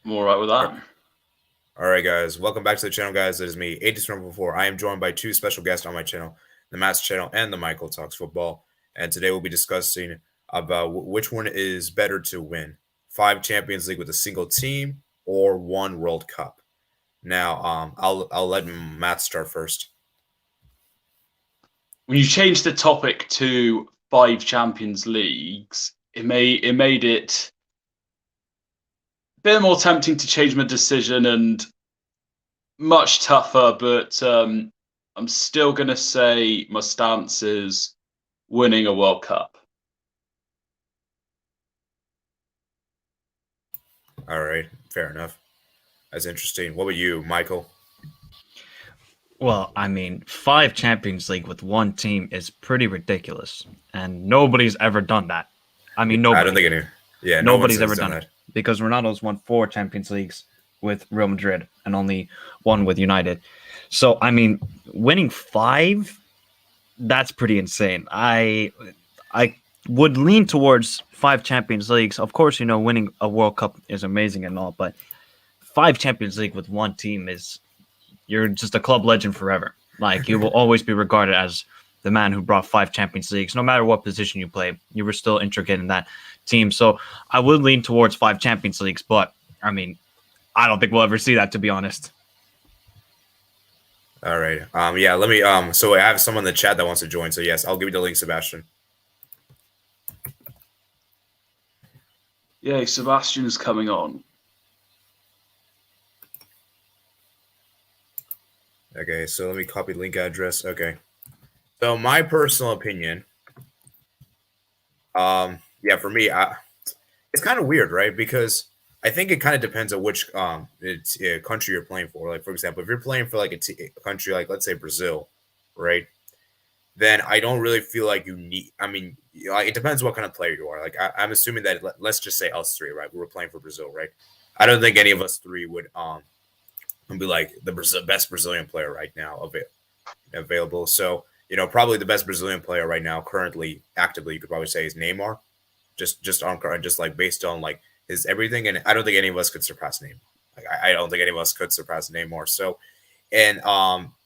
I'm all right with that. All right, guys. Welcome back to the channel, guys. It is me, 84. I am joined by two special guests on my channel, the Matt's channel and the Michael Talks Football. And today we'll be discussing about which one is better to win: 5 Champions League with a single team or 1 World Cup. Now, I'll let Matt start first. When you changed the topic to 5 Champions Leagues, it made it a bit more tempting to change my decision and much tougher. But I'm still gonna say my stance is winning a World Cup. All right, fair enough. That's interesting. What about you, Michael? Well, I mean, 5 Champions League with one team is pretty ridiculous, and nobody's ever done that. I mean, I don't think any. Yeah, nobody's ever done it because Ronaldo's won 4 Champions Leagues with Real Madrid and only one with United. So, I mean, winning 5, that's pretty insane. I would lean towards 5 Champions Leagues. Of course, winning a World Cup is amazing and all, but 5 Champions League with one team is you're just a club legend forever. Like, you will always be regarded as the man who brought 5 Champions Leagues. No matter what position you play, you were still intricate in that team. So I would lean towards 5 Champions Leagues, but I mean, I don't think we'll ever see that, to be honest. All right. Yeah, let me so I have someone in the chat that wants to join. So yes, I'll give you the link, Sebastian. Yeah, Sebastian is coming on. Okay, so let me copy link address. Okay. So my personal opinion, yeah, for me, it's kind of weird, right? Because I think it kind of depends on which country you're playing for. Like, for example, if you're playing for like a country like, let's say, Brazil, right? Then I don't really feel like you need. I mean, it depends what kind of player you are. Like, I'm assuming that let's just say us three, right? We were playing for Brazil, right? I don't think any of us three would be like the best Brazilian player right now available. So, probably the best Brazilian player right now, currently actively, you could probably say is Neymar. Just like based on like his everything, and I don't think any of us could surpass Neymar. Like, I don't think any of us could surpass Neymar. So, and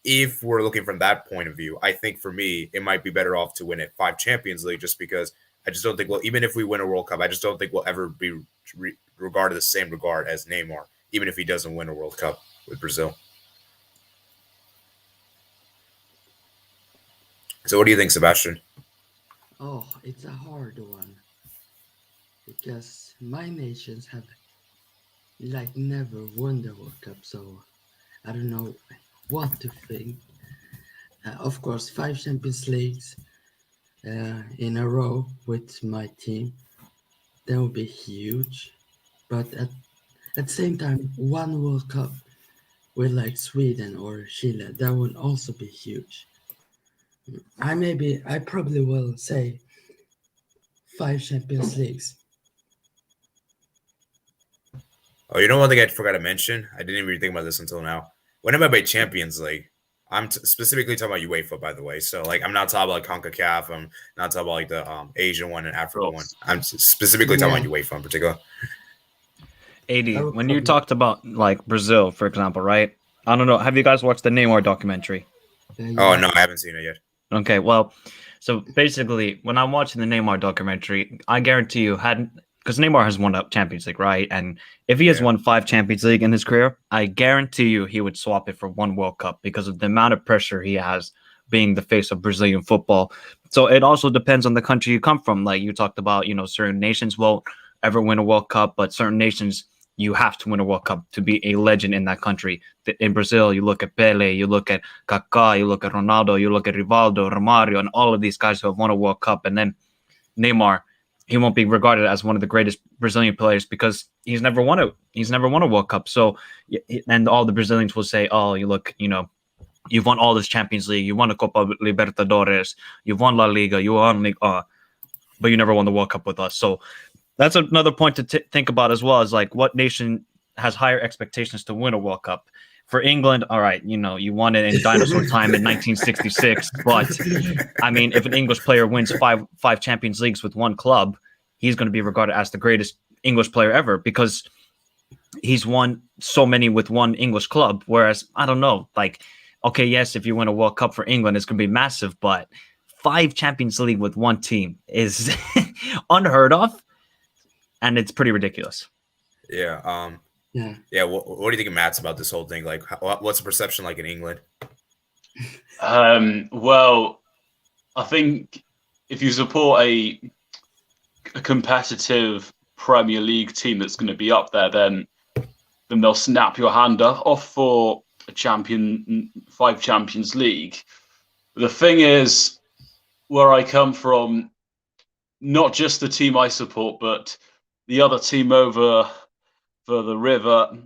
if we're looking from that point of view, I think for me it might be better off to win at 5 Champions League, just because I just don't think even if we win a World Cup, I just don't think we'll ever be regarded the same regard as Neymar, even if he doesn't win a World Cup with Brazil. So what do you think, Sebastian? Oh, it's a hard one. Because my nations have never won the World Cup, so I don't know what to think. Of course, 5 Champions Leagues in a row with my team, that would be huge. But at the same time, 1 World Cup with like Sweden or Chile, that would also be huge. I probably will say 5 Champions Leagues. Oh, you know one thing I forgot to mention? I didn't even think about this until now. When am I by Champions League? I'm specifically talking about UEFA, by the way. So, like, I'm not talking about like CONCACAF. I'm not talking about like the Asian one and African one. I'm specifically talking about UEFA in particular. AD, when you talked about like Brazil, for example, right? I don't know. Have you guys watched the Neymar documentary? Yeah. Oh no, I haven't seen it yet. Okay, well, so basically, when I'm watching the Neymar documentary, I guarantee you because Neymar has won a Champions League, right? And if he has won 5 Champions League in his career, I guarantee you he would swap it for 1 World Cup because of the amount of pressure he has being the face of Brazilian football. So it also depends on the country you come from. Like you talked about, certain nations won't ever win a World Cup, but certain nations, you have to win a World Cup to be a legend in that country. In Brazil, you look at Pele, you look at Kaká, you look at Ronaldo, you look at Rivaldo, Romario, and all of these guys who have won a World Cup. And then Neymar, he won't be regarded as one of the greatest Brazilian players because he's never won a World Cup. So, and all the Brazilians will say, "Oh, you look, you've won all this Champions League, you won the Copa Libertadores, you've won La Liga, you won Liga, but you never won the World Cup with us." So that's another point to think about as well, is like what nation has higher expectations to win a World Cup. For England, all right, you won it in dinosaur time in 1966. But I mean, if an English player wins five Champions Leagues with one club, he's going to be regarded as the greatest English player ever, because he's won so many with one English club. Whereas I don't know, like, okay, yes, if you win a World Cup for England, it's gonna be massive, but 5 Champions League with one team is unheard of, and it's pretty ridiculous. Yeah. Yeah. Yeah. What do you think of Matt's about this whole thing? Like, what's the perception like in England? Well, I think if you support a competitive Premier League team that's going to be up there, then they'll snap your hand off for a 5 Champions League. The thing is, where I come from, not just the team I support, but the other team over for the river,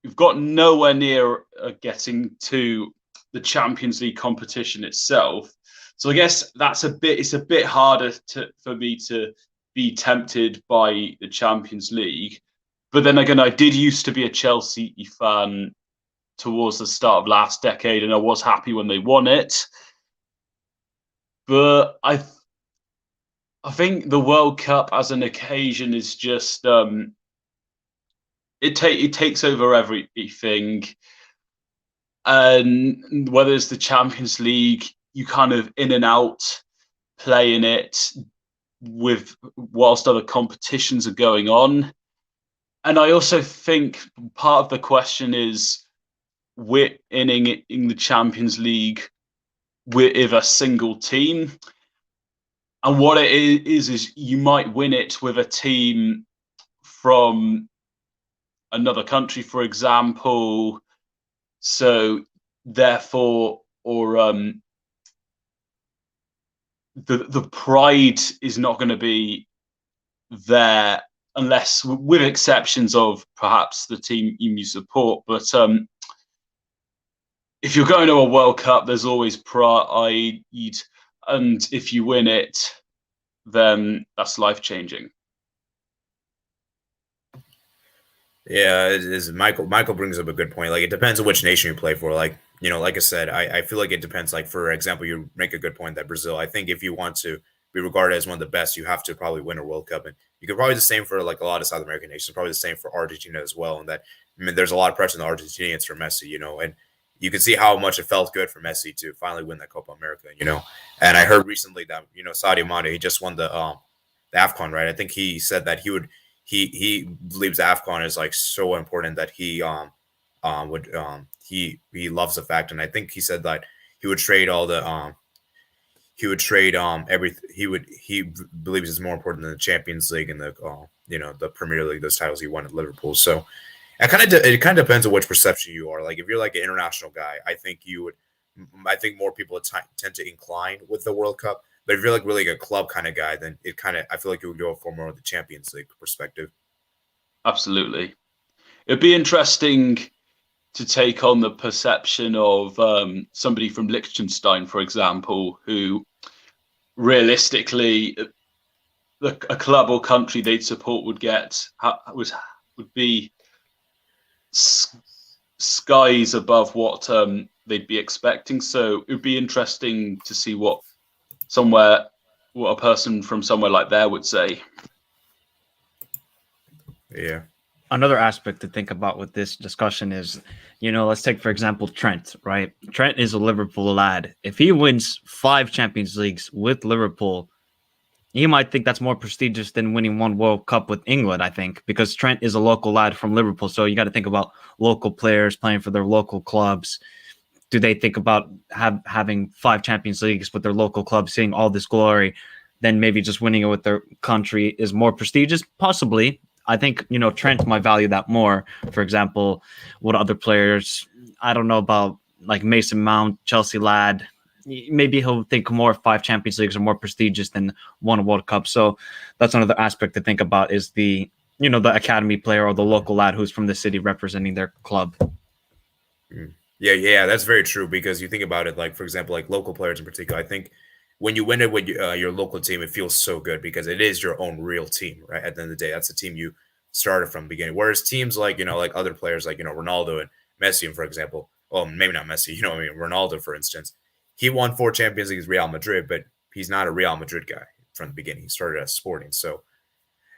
we've got nowhere near getting to the Champions League competition itself. So I guess it's a bit harder for me to be tempted by the Champions League. But then again, I did used to be a Chelsea fan towards the start of last decade, and I was happy when they won it. But I think the World Cup as an occasion is just it takes over everything. And whether it's the Champions League, you kind of in and out playing it whilst other competitions are going on. And I also think part of the question is winning in the Champions League with a single team. And what it is you might win it with a team from another country, for example. So therefore, the pride is not going to be there unless, with exceptions of perhaps the team you support. But if you're going to a World Cup, there's always pride, and if you win it, then that's life-changing. Yeah, it is. Michael brings up a good point. Like, it depends on which nation you play for. Like, like I said, I feel like it depends. Like, for example, you make a good point that Brazil, I think if you want to be regarded as one of the best, you have to probably win a World Cup. And you could probably the same for like a lot of South American nations, probably the same for Argentina as well. And that, I mean, there's a lot of pressure on the Argentinians for Messi, and you can see how much it felt good for Messi to finally win that Copa America, And I heard recently that, Sadio Mane, he just won the AFCON, right? I think he said that he believes AFCON is like so important that he loves the fact, and I think he said that he would trade all the everything. He believes it's more important than the Champions League and the the Premier League, those titles he won at Liverpool. So it kind of depends on which perception you are. Like, if you're like an international guy, I think more people would tend to incline with the World Cup. But if you're like really a club kind of guy, then I feel like you would go for more of the Champions League perspective. Absolutely. It'd be interesting to take on the perception of somebody from Liechtenstein, for example, who realistically a club or country they'd support would be skies above what they'd be expecting. So it would be interesting to see what a person from somewhere like there would say. Yeah. Another aspect to think about with this discussion is, let's take, for example, Trent, right? Trent is a Liverpool lad. If he wins 5 Champions Leagues with Liverpool, he might think that's more prestigious than winning 1 World Cup with England, I think, because Trent is a local lad from Liverpool. So you got to think about local players playing for their local clubs. Do they think about having 5 Champions Leagues with their local club, seeing all this glory, then maybe just winning it with their country is more prestigious? Possibly. I think, Trent might value that more. For example, what other players, I don't know about, like Mason Mount, Chelsea lad, maybe he'll think more 5 Champions Leagues are more prestigious than 1 World Cup. So that's another aspect to think about, is the academy player or the local lad who's from the city representing their club. Yeah, that's very true, because you think about it, like, for example, like local players in particular, I think when you win it with your local team, it feels so good because it is your own real team, right? At the end of the day, that's the team you started from the beginning. Whereas teams like, like other players like, Ronaldo and Messi, for example, well, maybe not Messi, Ronaldo, for instance, he won 4 Champions Leagues with Real Madrid, but he's not a Real Madrid guy from the beginning. He started as Sporting. So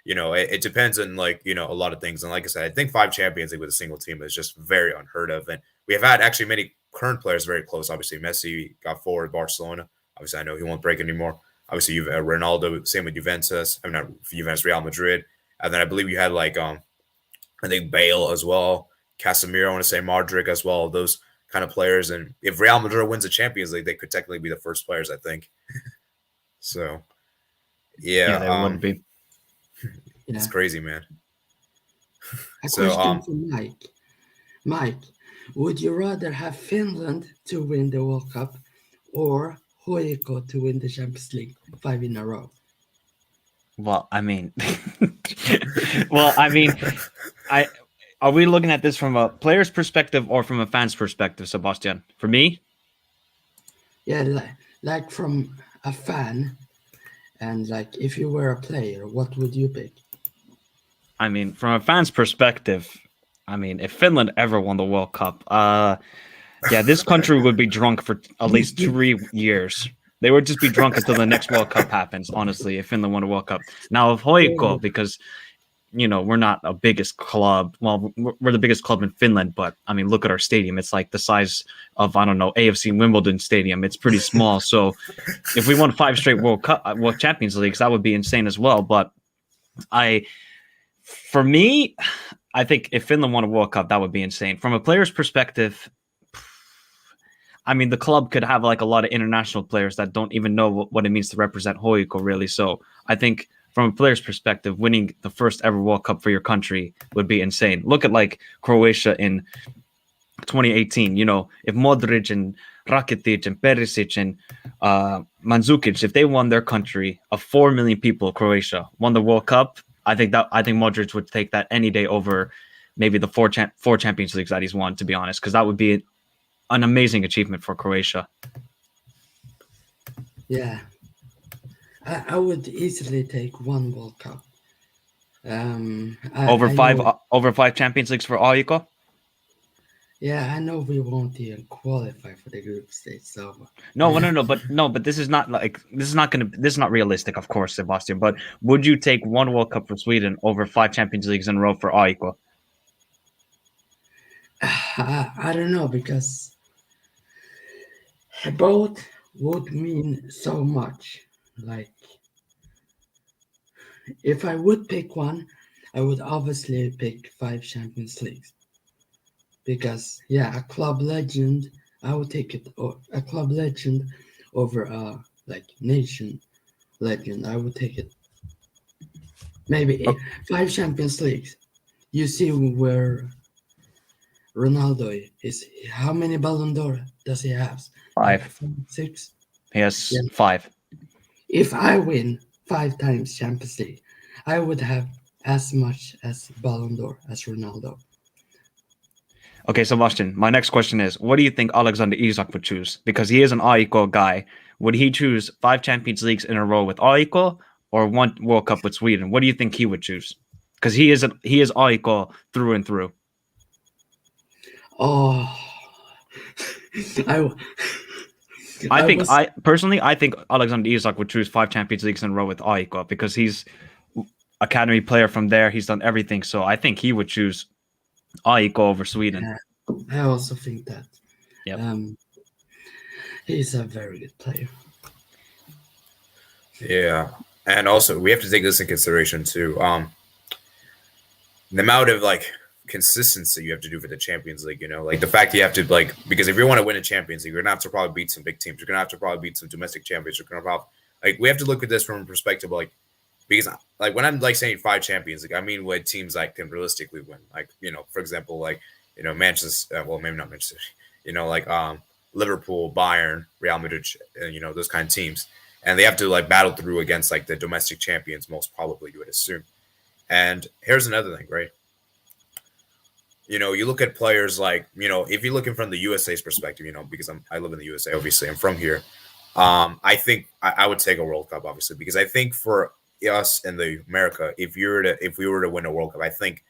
it depends on like a lot of things. And like I said, I think 5 Champions League with a single team is just very unheard of. And we have had actually many current players very close. Obviously, Messi got 4 at Barcelona. Obviously, I know he won't break anymore. Obviously, you've Ronaldo, same with Juventus. I'm not Juventus, Real Madrid. And then I believe you had like I think Bale as well, Casemiro. I want to say Modric as well. Those kind of players. And if Real Madrid wins the Champions League, they could technically be the first players, I think. So, Yeah, they yeah, would be. it's crazy, man. A So, question for Mike. Mike, would you rather have Finland to win the World Cup or Hoiko to win the Champions League 5 in a row? Well, I mean, are we looking at this from a player's perspective or from a fan's perspective, Sebastian? For me, Yeah, like from a fan, and like if you were a player, what would you pick? I mean, from a fan's perspective, I mean, if Finland ever won the World Cup, yeah, this country would be drunk for at least 3 years. They would just be drunk until the next World Cup happens, honestly, if Finland won a World Cup. Now, if Hoiko, because, we're not a biggest club. Well, we're the biggest club in Finland, but, I mean, look at our stadium. It's like the size of, I don't know, AFC Wimbledon Stadium. It's pretty small. So if we won 5 straight World Champions Leagues, that would be insane as well. But for me, I think if Finland won a World Cup, that would be insane. From a player's perspective, I mean, the club could have like a lot of international players that don't even know what it means to represent Hoiko, really. So I think from a player's perspective, winning the first ever World Cup for your country would be insane. Look at like Croatia in 2018. If Modric and Rakitic and Perisic and Mandzukic, if they won their country of 4 million people, Croatia won the World Cup, I think Modric would take that any day over maybe the four Champions Leagues that he's won, to be honest, because that would be an amazing achievement for Croatia. Yeah, I would easily take 1 World Cup. Over 5 Champions Leagues for Aiko. Yeah, I know we won't even qualify for the group stage, so but this is not realistic, of course, Sebastian. But would you take 1 World Cup for Sweden over 5 Champions Leagues in a row for Aiko? I don't know, because both would mean so much. Like, if I would pick one, I would obviously pick 5 Champions Leagues. Because, yeah, a club legend, I would take it. A club legend over a nation legend, I would take it. Maybe 5 Champions Leagues. You see where Ronaldo is. How many Ballon d'Or does he have? 5. 6? He has 5. If I win 5 times Champions League, I would have as much as Ballon d'Or as Ronaldo. Okay, Sebastian, my next question is, what do you think Alexander Isak would choose? Because he is an Aiko guy. Would he choose 5 Champions Leagues in a row with Aiko or 1 World Cup with Sweden? What do you think he would choose? Because he is Aiko through and through. Oh, I think Alexander Isak would choose 5 Champions Leagues in a row with Aiko because he's academy player from there. He's done everything. So I think he would choose Aiko over Sweden. Yeah, I also think that. Yeah. He's a very good player. Yeah. And also we have to take this in consideration too. The amount of consistency you have to do for the Champions League, the fact you have to because if you want to win a Champions League, you're gonna have to probably beat some big teams. You're gonna have to probably beat some domestic champions. You're gonna probably we have to look at this from a perspective because when I'm saying 5 Champions League, I mean what teams can realistically win. For example, Manchester, well maybe not Manchester, Liverpool, Bayern, Real Madrid, those kind of teams, and they have to battle through against the domestic champions most probably, you would assume. And here's another thing, right? You look at players if you're looking from the USA's perspective, because I live in the USA, obviously I'm from here. I think I would take a World Cup, obviously, because I think for us in the America, if we were to win a World Cup, I think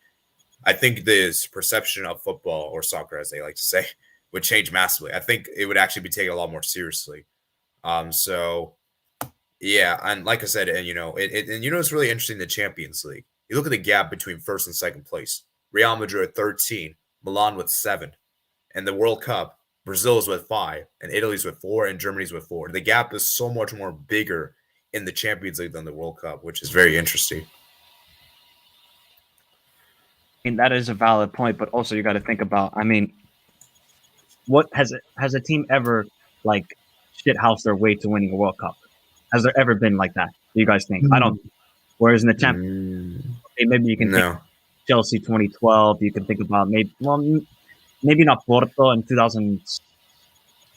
this perception of football or soccer, as they like to say, would change massively. I think it would actually be taken a lot more seriously. So Yeah, and like I said, and it's really interesting. The Champions League. You look at the gap between first and second place. Real Madrid at 13, Milan with 7, and the World Cup. Brazil's with 5, and Italy's with 4, and Germany's with 4. The gap is so much more bigger in the Champions League than the World Cup, which is very interesting. I mean, that is a valid point, but also you got to think about. I mean, what has a team ever like shithouse their way to winning a World Cup? Has there ever been like that? Do you guys think? I don't. Whereas in the Champions, maybe you can think Chelsea 2012. You can think about maybe not Porto in 2000.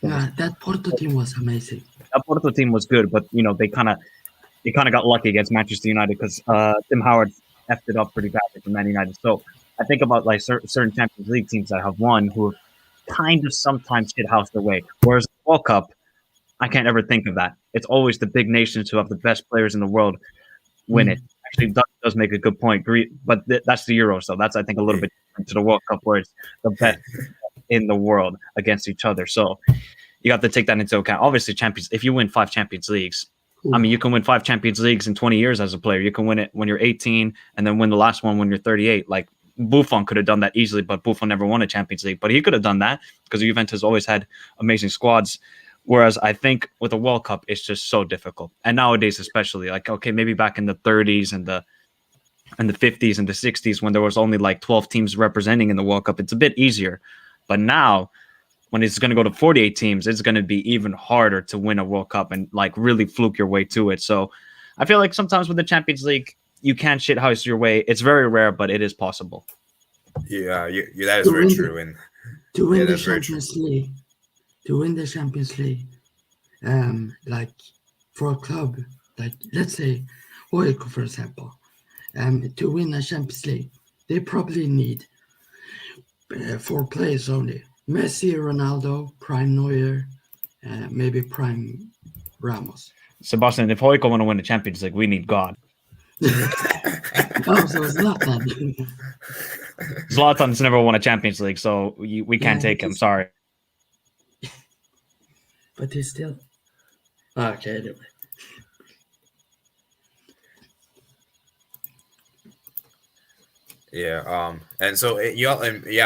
Yeah, that Porto team was amazing. That Porto team was good, but they kind of got lucky against Manchester United because Tim Howard effed it up pretty badly for Man United. So I think about like certain Champions League teams that have won who kind of sometimes shithouse their way. Whereas the World Cup, I can't ever think of that. It's always the big nations who have the best players in the world win it. Actually, that does make a good point. But that's the Euro, so that's, I think, a little bit different to the World Cup where it's the best in the world against each other. So you have to take that into account. Obviously, if you win 5 Champions Leagues, I mean, you can win 5 Champions Leagues in 20 years as a player. You can win it when you're 18 and then win the last one when you're 38. Like Buffon could have done that easily, but Buffon never won a Champions League. But he could have done that because Juventus always had amazing squads. Whereas I think with the World Cup, it's just so difficult. And nowadays, especially, like, okay, maybe back in the 30s and the 50s and the 60s when there was only like 12 teams representing in the World Cup, it's a bit easier. But now, when it's going to go to 48 teams, it's going to be even harder to win a World Cup and like really fluke your way to it. So I feel like sometimes with the Champions League, you can shithouse your way. It's very rare, but it is possible. Yeah, that is very true. And to win the Champions League. To win the Champions League, like for a club, like let's say Oiko, for example, to win a Champions League, they probably need 4 players only: Messi, Ronaldo, Prime Neuer, maybe Prime Ramos. Sebastian, if Oiko want to win the Champions League, we need God. Oh, so Zlatan. Zlatan's never won a Champions League, so we can't take him. Sorry. But he's still okay. Anyway, yeah. And so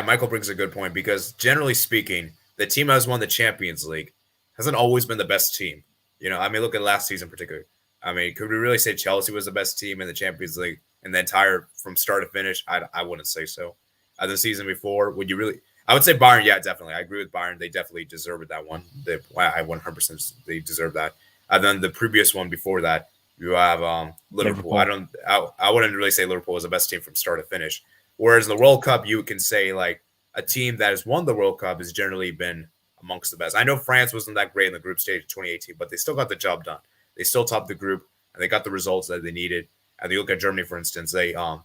Michael brings a good point because generally speaking, the team that has won the Champions League hasn't always been the best team. I mean, look at last season in particular. I mean, could we really say Chelsea was the best team in the Champions League in the entire from start to finish? I wouldn't say so. The season before, would you really? I would say Bayern, yeah, definitely. I agree with Bayern. They definitely deserved that one. I 100% they deserve that. And then the previous one before that, you have Liverpool. I wouldn't really say Liverpool was the best team from start to finish. Whereas in the World Cup, you can say like a team that has won the World Cup has generally been amongst the best. I know France wasn't that great in the group stage of 2018, but they still got the job done. They still topped the group and they got the results that they needed. And you look at Germany, for instance, they I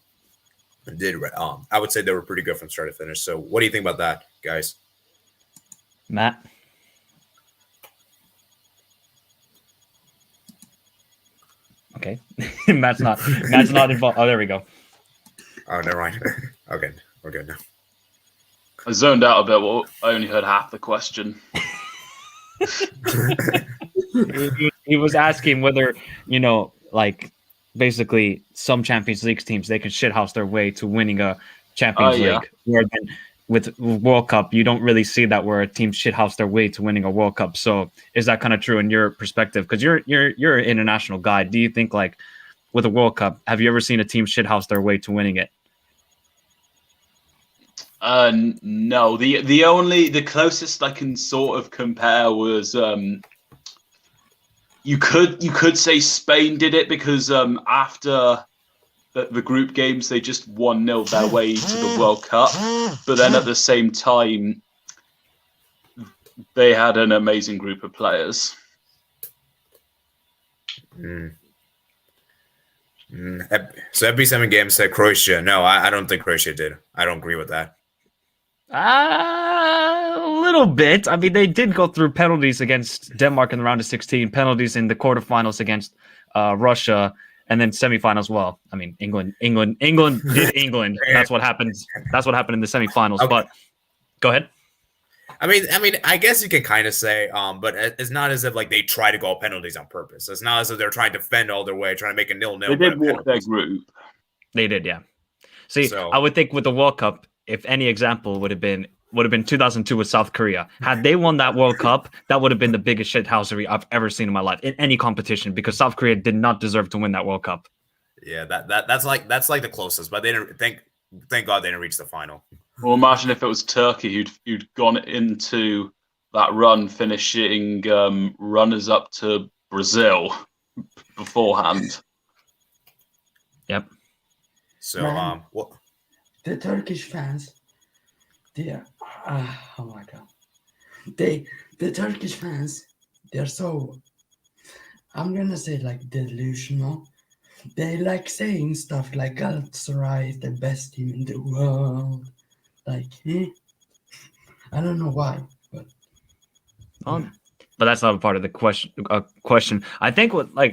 would say they were pretty good from start to finish. So what do you think about that, guys? Matt? Okay. Matt's not involved. Oh, there we go. Oh, never mind. Okay, we're good now. I zoned out a bit. Well, I only heard half the question. He was asking whether, like basically some Champions League teams, they can shithouse their way to winning a Champions League. Where then with World Cup, you don't really see that where a team shithouse their way to winning a World Cup. So is that kind of true in your perspective? Because you're an international guy. Do you think like with a World Cup, have you ever seen a team shithouse their way to winning it? No. The closest I can sort of compare was you could say Spain did it because after the group games they just 1-0 their way to the World Cup, but then at the same time they had an amazing group of players. So FB7 Games said Croatia. No, I don't think Croatia did. I don't agree with that. A little bit. I mean, they did go through penalties against Denmark in the round of 16, penalties in the quarterfinals against Russia, and then semifinals. Well, I mean, England did England. That's what happened. That's what happened in the semifinals. Okay. But go ahead. I guess you can kind of say, but it's not as if like they try to go penalties on purpose. It's not as if they're trying to fend all their way, trying to make a 0-0. They did walk their group. They did, yeah. See, So- I would think with the World Cup, if any example would have been 2002 with South Korea. Had they won that World Cup, that would have been the biggest shithousery I've ever seen in my life in any competition, because South Korea did not deserve to win that World Cup. Yeah, that's like the closest, but they didn't. Thank God they didn't reach the final. Well, imagine if it was Turkey who'd gone into that run, finishing runners up to Brazil beforehand. Yep. So Man. what? The Turkish fans, oh my god, the Turkish fans, they're so, I'm gonna say like delusional. They like saying stuff like Galatasaray is the best team in the world. Like, I don't know why, but But that's not a part of the question. I think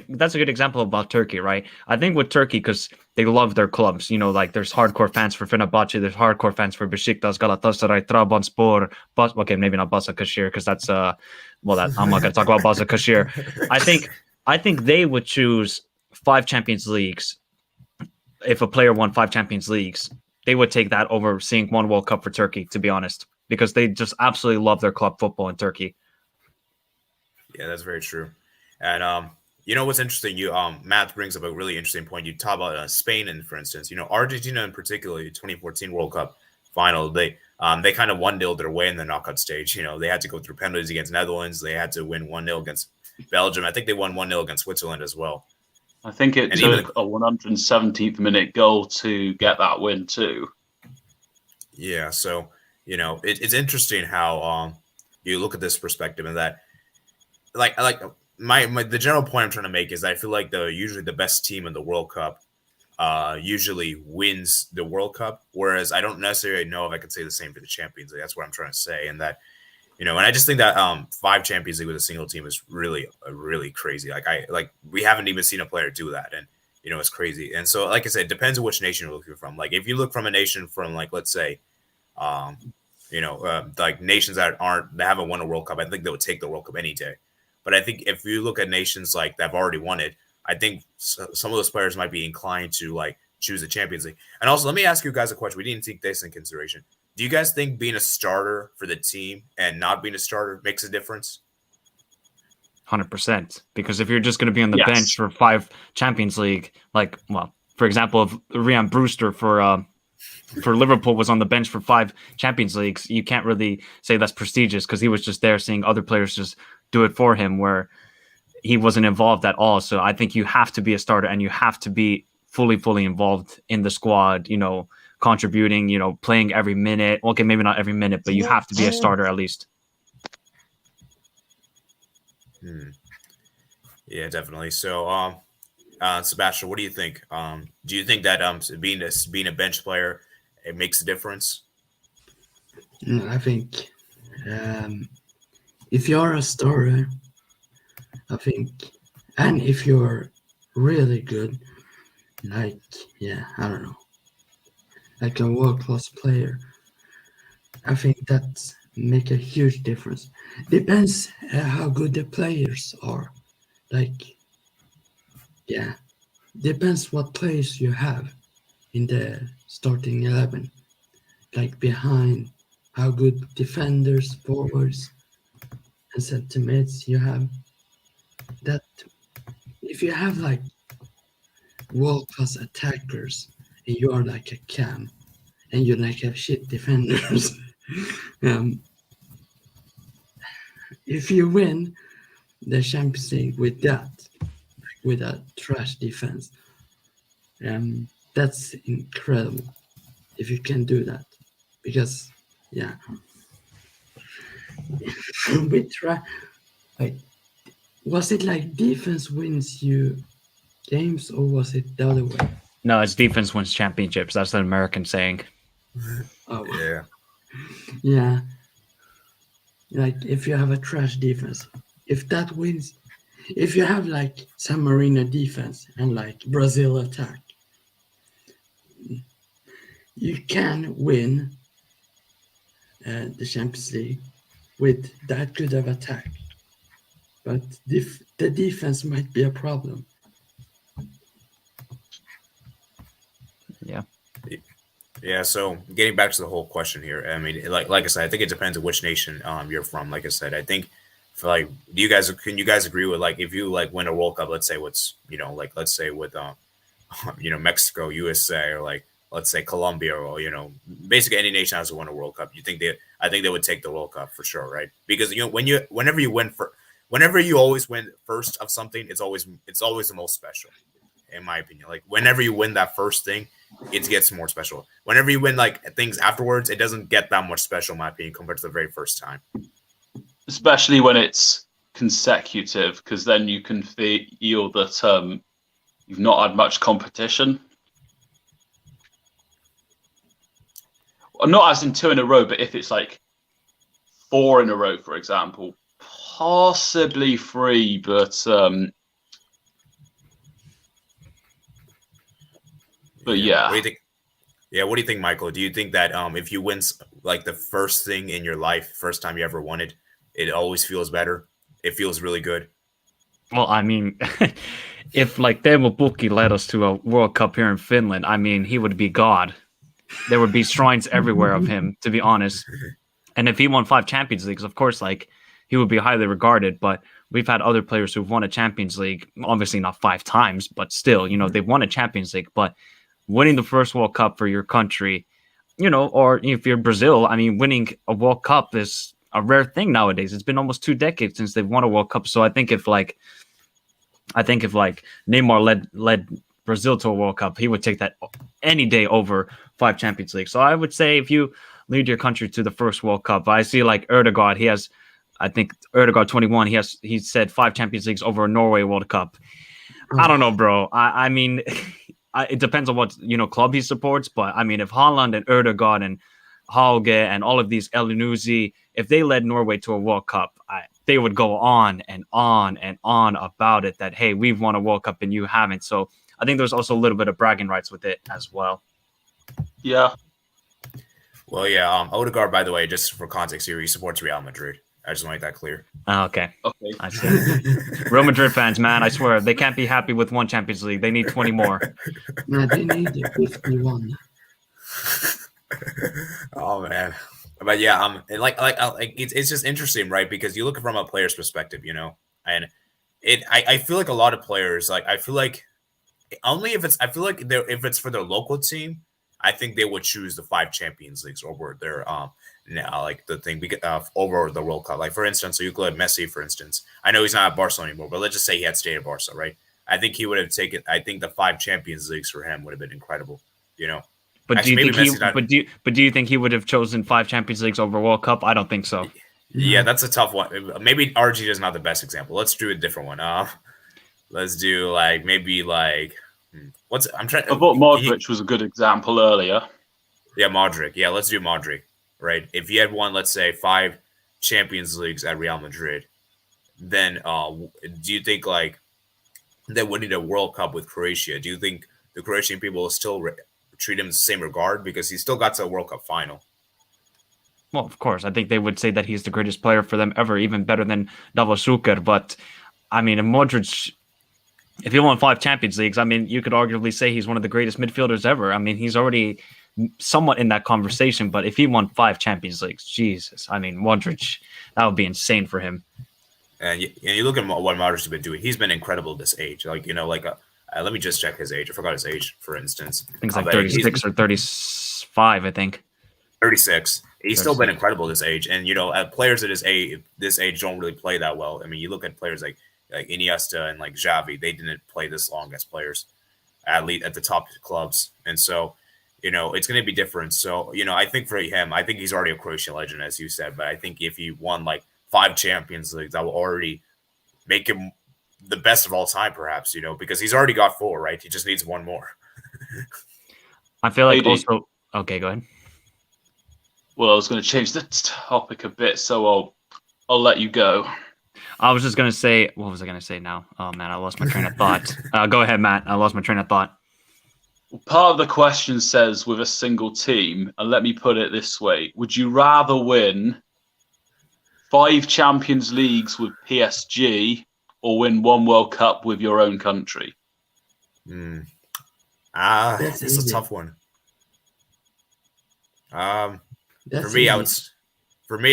that's a good example about Turkey, right? I think with Turkey, because they love their clubs, like there's hardcore fans for Fenerbahce, there's hardcore fans for Besiktas, Galatasaray, Trabzonspor, okay, maybe not Başakşehir, because that's I'm not going to talk about Başakşehir. I think they would choose 5 Champions Leagues. If a player won 5 Champions Leagues, they would take that over seeing 1 World Cup for Turkey, to be honest, because they just absolutely love their club football in Turkey. Yeah, that's very true. And what's interesting? Matt brings up a really interesting point. You talk about Spain, and for instance, Argentina in particular, 2014 World Cup final. They kind of 1-0 their way in the knockout stage. They had to go through penalties against Netherlands. They had to win 1-0 against Belgium. I think they won 1-0 against Switzerland as well. I think it took a 117th minute goal to get that win too. Yeah, so it's interesting how you look at this perspective, and that like the general point I'm trying to make is that I feel like usually the best team in the World Cup usually wins the World Cup, whereas I don't necessarily know if I could say the same for the Champions League. That's what I'm trying to say, and that and I just think that 5 Champions League with a single team is really crazy. We haven't even seen a player do that, and it's crazy. And so, like I said, it depends on which nation you're looking from. Like if you look from a nation from let's say, like nations that haven't won a World Cup, I think they would take the World Cup any day. But I think if you look at nations like that have already won it, I think some of those players might be inclined to choose the Champions League. And also, let me ask you guys a question. We didn't take this in consideration. Do you guys think being a starter for the team and not being a starter makes a difference? 100%. Because if you're just going to be on the bench for 5 Champions League, for example, if Ryan Brewster for Liverpool was on the bench for 5 Champions Leagues, you can't really say that's prestigious, because he was just there seeing other players just do it for him, where he wasn't involved at all. So I think you have to be a starter, and you have to be fully involved in the squad, contributing, playing every minute. Okay, maybe not every minute, but you have to be a starter at least. Yeah, definitely. So, Sebastian, what do you think? Do you think that being a bench player, it makes a difference? I think if you're a starter, I think, and if you're really good, I don't know, like a world-class player, I think that make a huge difference. Depends how good the players are. Depends what players you have in the starting 11. Behind, how good defenders, forwards, and centimates you have. That if you have world-class attackers and you are like a cam and you have shit defenders, if you win the Champions League with that, with a trash defense, that's incredible if you can do that, because we try. Was it defense wins you games, or was it the other way? No, it's defense wins championships. That's the American saying. Oh yeah. If you have a trash defense, if that wins, if you have San Marino defense and Brazil attack, you can win the Champions League with that good of attack. But the defense might be a problem. Yeah. Yeah, so getting back to the whole question here, I mean, like I said, I think it depends on which nation you're from. Like I said, I think for like, can you guys agree with like if you like win a World Cup, let's say like let's say with Mexico, USA, or like let's say Colombia, or basically any nation has to win a World Cup. I think they would take the World Cup for sure, right? Because whenever you always win first of something, it's always the most special, in my opinion. Like whenever you win that first thing, it gets more special. Whenever you win like things afterwards, it doesn't get that much special, in my opinion, compared to the very first time. Especially when it's consecutive, because then you can feel that you've not had much competition. Not as in 2 in a row, but if it's like 4 in a row, for example, possibly 3, but yeah. What do you think? Yeah, what do you think, Michael? Do you think that if you win like the first thing in your life, first time you ever won it, it always feels better? It feels really good. Well, I mean, if like Teemu Pukki led us to a World Cup here in Finland, I mean, he would be God. There would be shrines everywhere of him, to be honest. And if he won 5 Champions Leagues, of course, like he would be highly regarded. But we've had other players who've won a Champions League, obviously not 5 times, but still, they've won a Champions League. But winning the first World Cup for your country, or if you're Brazil, I mean, winning a World Cup is a rare thing nowadays. It's been almost 2 decades since they've won a World Cup. So I think if Neymar led Brazil to a World Cup, he would take that any day over 5 Champions Leagues. So I would say if you lead your country to the first World Cup, I see like Erdegaard, I think Erdegaard 21, he said 5 Champions Leagues over a Norway World Cup. I don't know, bro. I mean, it depends on what club he supports, but I mean, if Haaland and Erdegaard and Hauge and all of these Elyounoussi, if they led Norway to a World Cup, they would go on and on and on about it that, hey, we've won a World Cup and you haven't. So I think there's also a little bit of bragging rights with it as well. Yeah. Well, yeah. Odegaard, by the way, just for context here, he supports Real Madrid. I just want to make that clear. Okay. I see. Real Madrid fans, man, I swear, they can't be happy with 1 Champions League. They need 20 more. No, they need 51. Oh man, but yeah, and like it's just interesting, right? Because you look from a player's perspective, and I feel like a lot of players, like I feel like if it's for their local team, I think they would choose the 5 Champions Leagues over their now like the thing over the World Cup. Like for instance, so you look at Messi, for instance. I know he's not at Barcelona anymore, but let's just say he had stayed at Barca, right? I think he would have taken. I think the 5 Champions Leagues for him would have been incredible, But Actually, do you think he would have chosen 5 Champions Leagues over World Cup? I don't think so. Yeah, that's a tough one. Maybe Argentina is not the best example. Let's do a different one. Let's do I'm trying. I thought Modric was a good example earlier. Yeah, Modric. Yeah, let's do Modric. Right. If he had won, let's say 5 Champions Leagues at Real Madrid, then do you think like that winning a World Cup with Croatia? Do you think the Croatian people will still treat him in the same regard because he still got to a World Cup final? Well, of course, I think they would say that he's the greatest player for them ever, even better than Davos Suker. But I mean, Modric, if he won 5 Champions Leagues, I mean, you could arguably say he's one of the greatest midfielders ever. I mean, he's already somewhat in that conversation. But if he won 5 Champions Leagues, Jesus, I mean, Modric, that would be insane for him. And you look at what Modric has been doing. He's been incredible at this age. Like, let me just check his age. I forgot his age, for instance. I think it's like 36 or 35, I think. 36. He's still been incredible at this age. And, players at this age don't really play that well. I mean, you look at players like Iniesta and like Xavi, they didn't play this long as players at the top clubs. And so, it's going to be different. So, I think for him, I think he's already a Croatian legend, as you said. But I think if he won like 5 Champions Leagues, that will already make him the best of all time, perhaps, because he's already got 4, right? He just needs 1 more. I feel like also... Okay, go ahead. Well, I was going to change the topic a bit, so I'll let you go. I was just going to say... What was I going to say now? Oh, man, I lost my train of thought. Go ahead, Matt. I lost my train of thought. Well, part of the question says with a single team, and let me put it this way. Would you rather win 5 Champions Leagues with PSG or win 1 World Cup with your own country? That's It's a easy. tough one. That's For me, easy.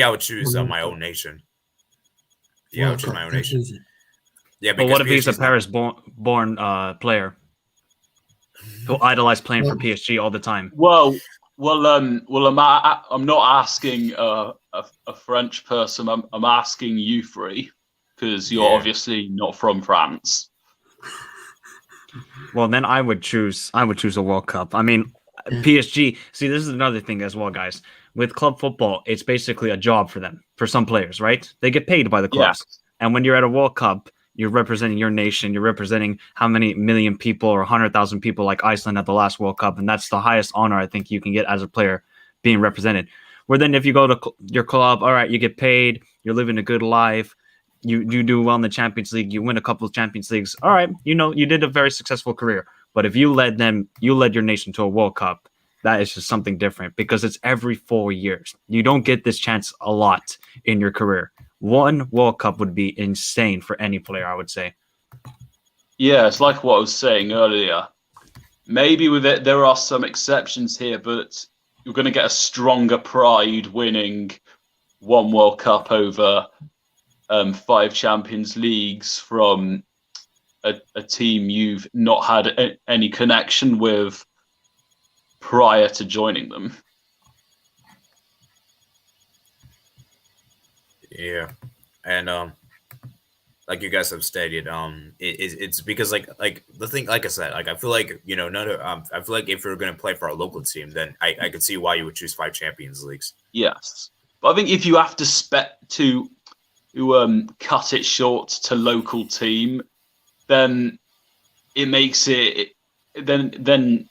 I would choose my own nation. Yeah, I would choose my own That's nation. easy. Yeah, But because what if he's a PSG 's not- Paris-born player who idolized playing for PSG all the time? Well, I'm not asking a French person. I'm asking you three because you're Yeah. obviously not from France. Well, then I would choose a World Cup. I mean, Yeah. PSG. See, this is another thing as well, guys. With club football, it's basically a job for them, for some players, right? They get paid by the clubs. Yes. And when you're at a World Cup, you're representing your nation. You're representing how many million people or 100,000 people like Iceland at the last World Cup. And that's the highest honor I think you can get as a player, being represented. Where then if you go to your club, all right, you get paid. You're living a good life. You do well in the Champions League. You win a couple of Champions Leagues. All right, you did a very successful career. But if you led your nation to a World Cup, that is just something different because it's every 4 years. You don't get this chance a lot in your career. 1 World Cup would be insane for any player, I would say. Yeah, it's like what I was saying earlier. Maybe with it, there are some exceptions here, but you're going to get a stronger pride winning 1 World Cup over 5 Champions Leagues from a team you've not had any connection with prior to joining them. Yeah, and like you guys have stated, it's because like the thing, like I said, like I feel like I feel like if you're going to play for our local team, then I could see why you would choose 5 Champions Leagues. Yes, but I think if you have to cut it short to local team, then it makes it then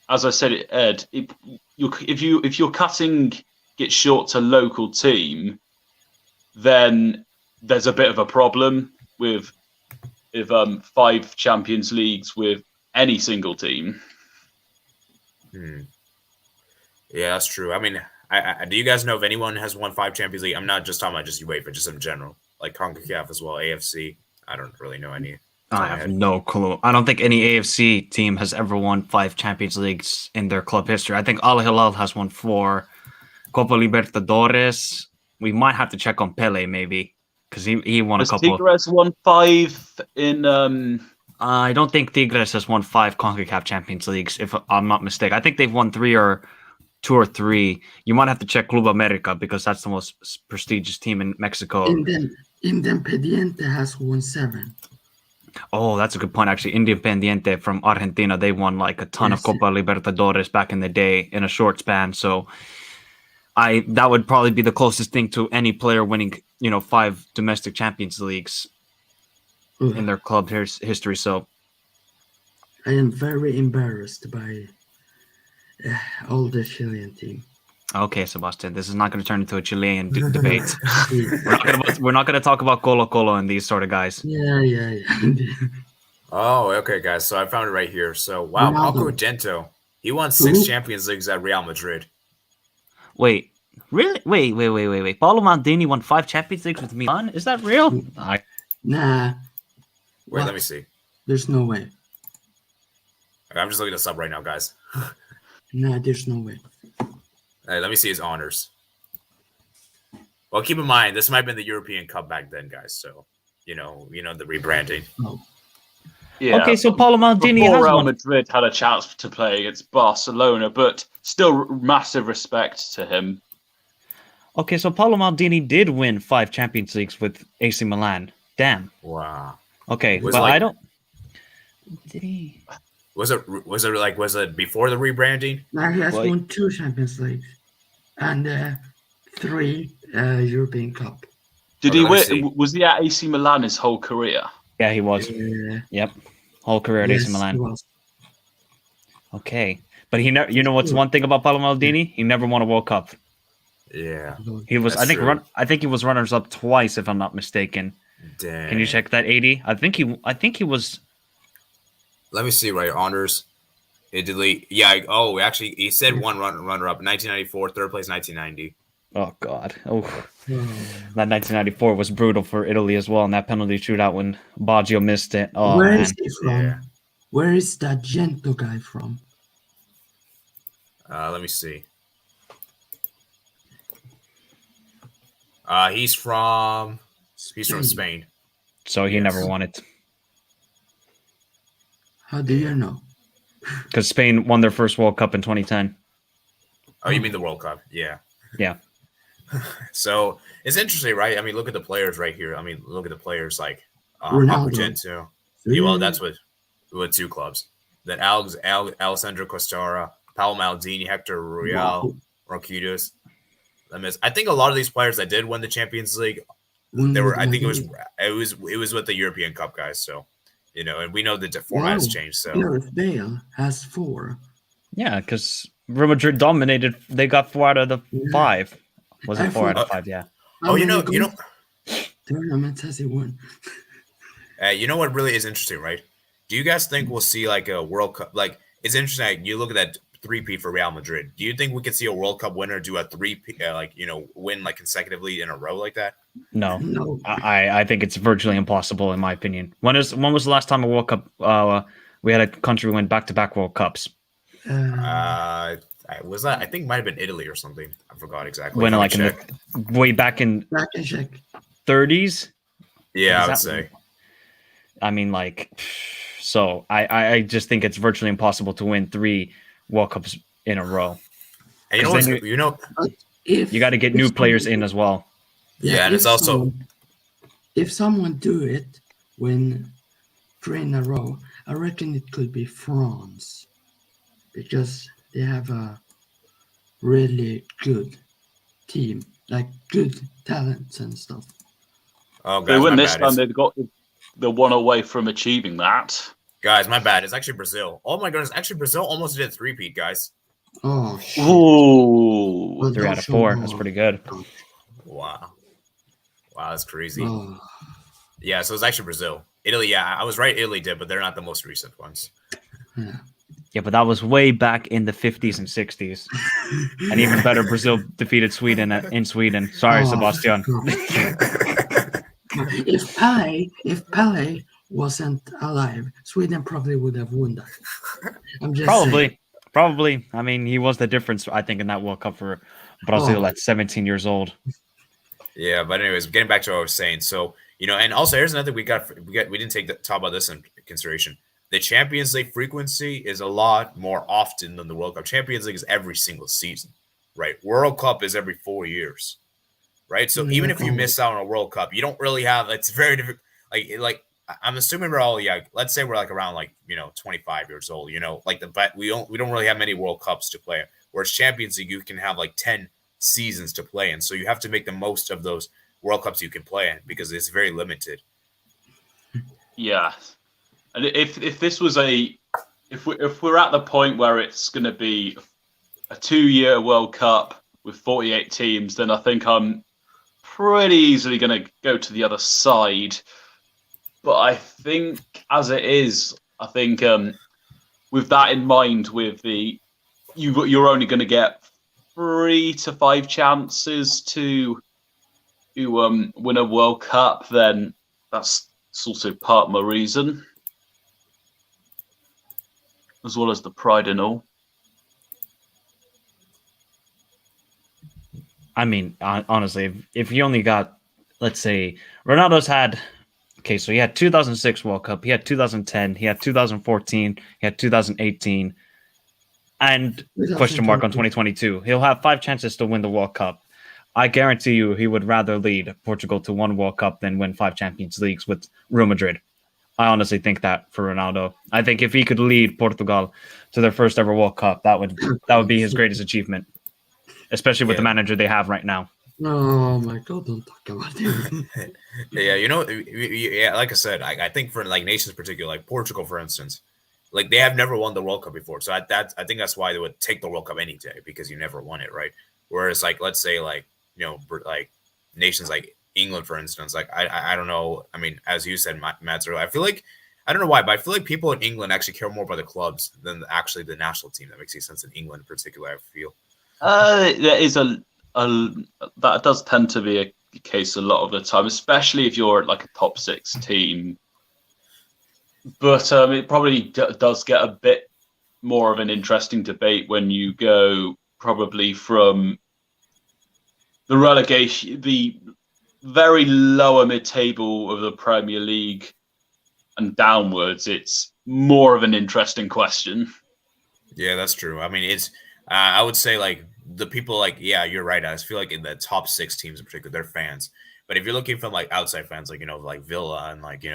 as I said, Ed, if you're cutting it short to local team, then there's a bit of a problem with 5 Champions Leagues with any single team. Yeah, that's true. I mean, do you guys know if anyone has won 5 Champions League? I'm not just talking about just UEFA, just in general, like CONCACAF as well, AFC. I don't really know any. I have no clue. I don't think any AFC team has ever won 5 Champions Leagues in their club history. I think Al Hilal has won 4. Copa Libertadores. We might have to check on Pele maybe because he won a couple. Tigres won 5 in. I don't think Tigres has won 5 CONCACAF Champions Leagues, if I'm not mistaken. I think they've won 2 or 3. You might have to check Club America because that's the most prestigious team in Mexico. Independiente has won 7. Oh, that's a good point, actually. Independiente from Argentina, they won like a ton of Copa Libertadores back in the day in a short span. So that would probably be the closest thing to any player winning, 5 domestic Champions Leagues in their club history. So I am very embarrassed by all the Chilean team. Okay, Sebastian, this is not going to turn into a Chilean debate. We're not going to talk about Colo Colo and these sort of guys. Yeah. Oh, okay, guys. So I found it right here. So, wow, Marco Dento. He won 6 Champions Leagues at Real Madrid. Wait, really? Wait. Paolo Maldini won 5 Champions Leagues with Milan? Is that real? Nah. Wait, let me see. There's no way. Okay, I'm just looking this up right now, guys. Nah, there's no way. Hey, let me see his honors. Well, keep in mind, this might have been the European Cup back then, guys. So, the rebranding. Oh. Yeah. Okay, so Paolo Maldini Before has Real won. Madrid had a chance to play against Barcelona, but still massive respect to him. Okay, so Paolo Maldini did win 5 Champions Leagues with AC Milan. Damn. Wow. Okay, Was but like- I don't. Did he? Was it before the rebranding? Now he has Wait. won 2 Champions Leagues and 3 European Cup. Did Okay, he let me see. win? Was he at AC Milan his whole career? Yeah, he was. Yep, whole career at AC Yes, Milan. he was. Okay, but he never. You know what's one thing about Paolo Maldini? He never won a World Cup. Yeah. He was. That's true. I think he was runners up twice, if I'm not mistaken. Damn. Can you check that? 80. I think he was. Let me see, right? Honors. Italy. Yeah. Actually, he said one runner up. 1994, third place, 1990. Oh God. Oh, Oh. that 1994 was brutal for Italy as well, and that penalty shootout when Baggio missed it. Oh Where man. is he from? Yeah. Where is that Gento guy from? Let me see. He's from Spain. So he Yes. never won it How do you know? because Spain won their first World Cup in 2010. Oh, you mean the World Cup? Yeah. Yeah. So it's interesting, right? I mean, look at the players right here. I mean, look at the players like Ronaldo. Aquagento. Yeah, well, that's with 2 clubs. Then Alessandro Costara, Paolo Maldini, Hector Royal, Marquinhos. I think a lot of these players that did win the Champions League, they were. I think it was with the European Cup guys. So, and we know the format has changed. So Gareth Bale has 4. Yeah, because Real Madrid dominated. They got 4 out of the 5. Was it 4 out of 5? Yeah. Oh, you know, tournaments has he won? you know what really is interesting, right? Do you guys think we'll see like a World Cup? Like, it's interesting. Like, you look at that 3-peat for Real Madrid. Do you think we could see a World Cup winner do a 3-peat, win like consecutively in a row like that? No. I think it's virtually impossible in my opinion. When was the last time a World Cup? We had a country win back-to-back World Cups. Was that? I think it might have been Italy or something. I forgot exactly. When like way back in check. 30s. Yeah, I would say. I mean, like, so I just think it's virtually impossible to win 3 World Cups in a row. And you got to get new players in as well. Yeah, and it's also if someone do it win 3 in a row, I reckon it could be France because they have a really good team, like good talents and stuff. Oh, guys, they win this time. They've got the 1 away from achieving that. Guys, my bad. It's actually Brazil. Oh my goodness! Actually, Brazil almost did a 3-peat, guys. Oh, shit. Ooh, 3 out of 4. That's pretty good. Wow, that's crazy. Oh. Yeah, so it's actually Brazil. Italy, yeah, I was right. Italy did, but they're not the most recent ones. Yeah, but that was way back in the 50s and 60s. And even better, Brazil defeated Sweden in Sweden. Sorry, Sebastian. If Pele wasn't alive, Sweden probably would have won that. I'm just saying. Probably. I mean, he was the difference, I think, in that World Cup for Brazil at 17 years old. Yeah, but anyways, getting back to what I was saying. So, and also here's another we didn't talk about this in consideration. The Champions League frequency is a lot more often than the World Cup. Champions League is every single season, right? World Cup is every 4 years, right? So even if you miss out on a World Cup, you don't really have. It's very difficult. Like I'm assuming we're all let's say we're like around 25 years old. But we don't really have many World Cups to play. Whereas Champions League, you can have like 10 seasons to play in, so you have to make the most of those World Cups you can play in because it's very limited. Yeah. And if this was if we're at the point where it's going to be a 2-year World Cup with 48 teams, then I think I'm pretty easily going to go to the other side. But I think as it is, I think with that in mind, with you're only going to get 3 to 5 chances to win a World Cup, then that's also part of my reason, as well as the pride and all. I mean, honestly, if you only got, let's say, Ronaldo's had, okay, so he had 2006 World Cup, he had 2010, he had 2014, he had 2018, and question mark on 2022. He'll have 5 chances to win the World Cup. I guarantee you he would rather lead Portugal to 1 World Cup than win 5 Champions Leagues with Real Madrid. I honestly think that for Ronaldo. I think if he could lead Portugal to their first ever World Cup, that would be his greatest achievement, especially with the manager they have right now. Oh my God! Don't talk about it. Yeah, like I said, I think for like nations in particular, like Portugal, for instance, like they have never won the World Cup before, so I think that's why they would take the World Cup any day because you never won it, right? Whereas like let's say like like nations like England, for instance, like I don't know. I mean, as you said, Matt, I feel like I don't know why, but I feel like people in England actually care more about the clubs than actually the national team. That makes sense in England in particular. I feel There is that does tend to be a case a lot of the time, especially if you're like a top 6 team. But it probably does get a bit more of an interesting debate when you go probably from the relegation, the very lower mid-table of the Premier League and downwards. It's more of an interesting question. Yeah, that's true. I mean, it's I would say like the people like, yeah, you're right. I feel like in the top 6 teams in particular, they're fans. But if you're looking from like outside fans, like, like Villa and like,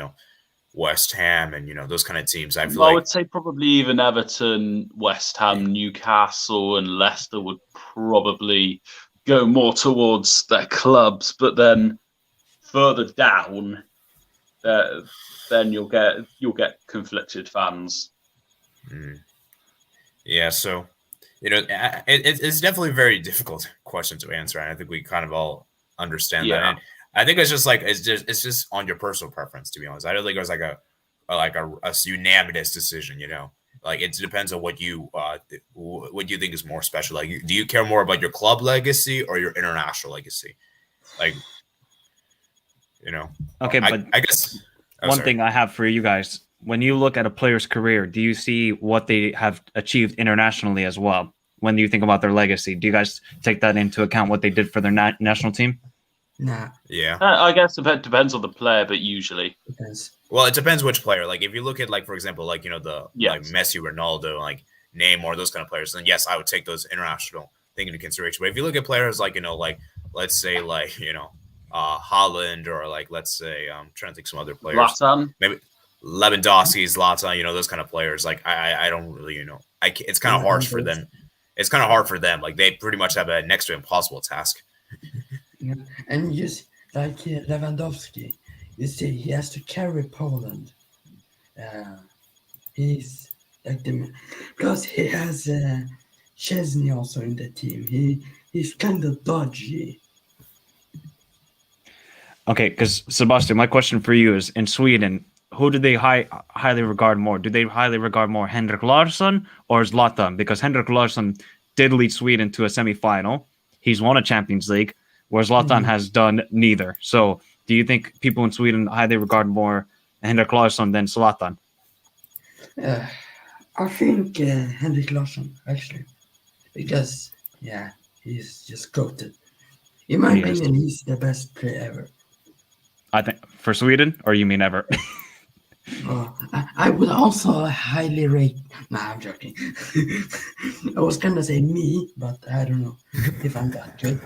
West Ham and, those kind of teams, I feel I like would say probably even Everton, West Ham, Newcastle, and Leicester would probably go more towards their clubs. But then further down, then you'll get conflicted fans. Yeah, so it's definitely a very difficult question to answer, and I think we kind of all understand that. And I think it's just like it's just on your personal preference, to be honest. I don't think there's like a unanimous decision. Like it depends on what you think is more special. Like, do you care more about your club legacy or your international legacy? Like, Okay, but I guess one thing I have for you guys: when you look at a player's career, do you see what they have achieved internationally as well? When you think about their legacy, do you guys take that into account, what they did for their national team? Nah. Yeah. I guess it depends on the player, but usually. Depends. Well, it depends which player. Like, if you look at, like, for example, like, like Messi, Ronaldo, like Neymar, those kind of players, then yes, I would take those international thing into consideration. But if you look at players like, like, let's say, like, Holland, or like, let's say, I'm trying to think some other players. Zlatan. Maybe Lewandowski, Zlatan, those kind of players. Like, I don't really, it's kind of hard for them. It's kind of hard for them. Like, they pretty much have a next to impossible task. Yeah. And you see, like Lewandowski, you see, he has to carry Poland. He's like because he has Chesney also in the team. He's kind of dodgy. Okay, because Sebastian, my question for you is: in Sweden, who do they highly regard more? Do they highly regard more Henrik Larsson or Zlatan? Because Henrik Larsson did lead Sweden to a semi-final. He's won a Champions League, whereas Zlatan has done neither. So, do you think people in Sweden highly regard more Henrik Larsson than Zlatan? I think Henrik Larsson, actually, because he's just goated. In my opinion, he's the best player ever. I think for Sweden, or you mean ever? I would also highly rate. Nah, I'm joking. I was gonna say me, but I don't know if I'm that good.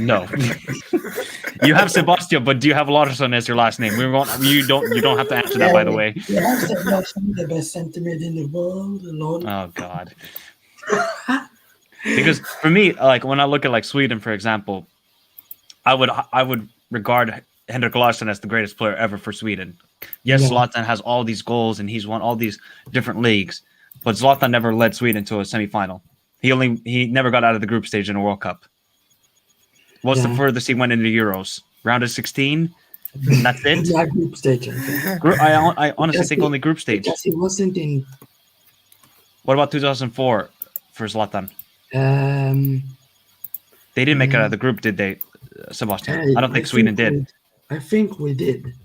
No. You have Sebastian, but do you have Larsson as your last name? You don't have to answer that, by the way. Yeah, Sebastian, the best centimeter in the world. Alone. Oh God. Because for me, like when I look at like Sweden, for example, I would regard Henrik Larsson as the greatest player ever for Sweden. Yes, Zlatan has all these goals and he's won all these different leagues, but Zlatan never led Sweden to a semi-final. He never got out of the group stage in a World Cup. What's the furthest he went into Euros? Round of 16? And that's it? Yeah, group stage. I honestly think only group stage. Because he wasn't in. What about 2004 for Zlatan? They didn't make it out of the group, did they, Sebastian? I don't think Sweden did. I think we did.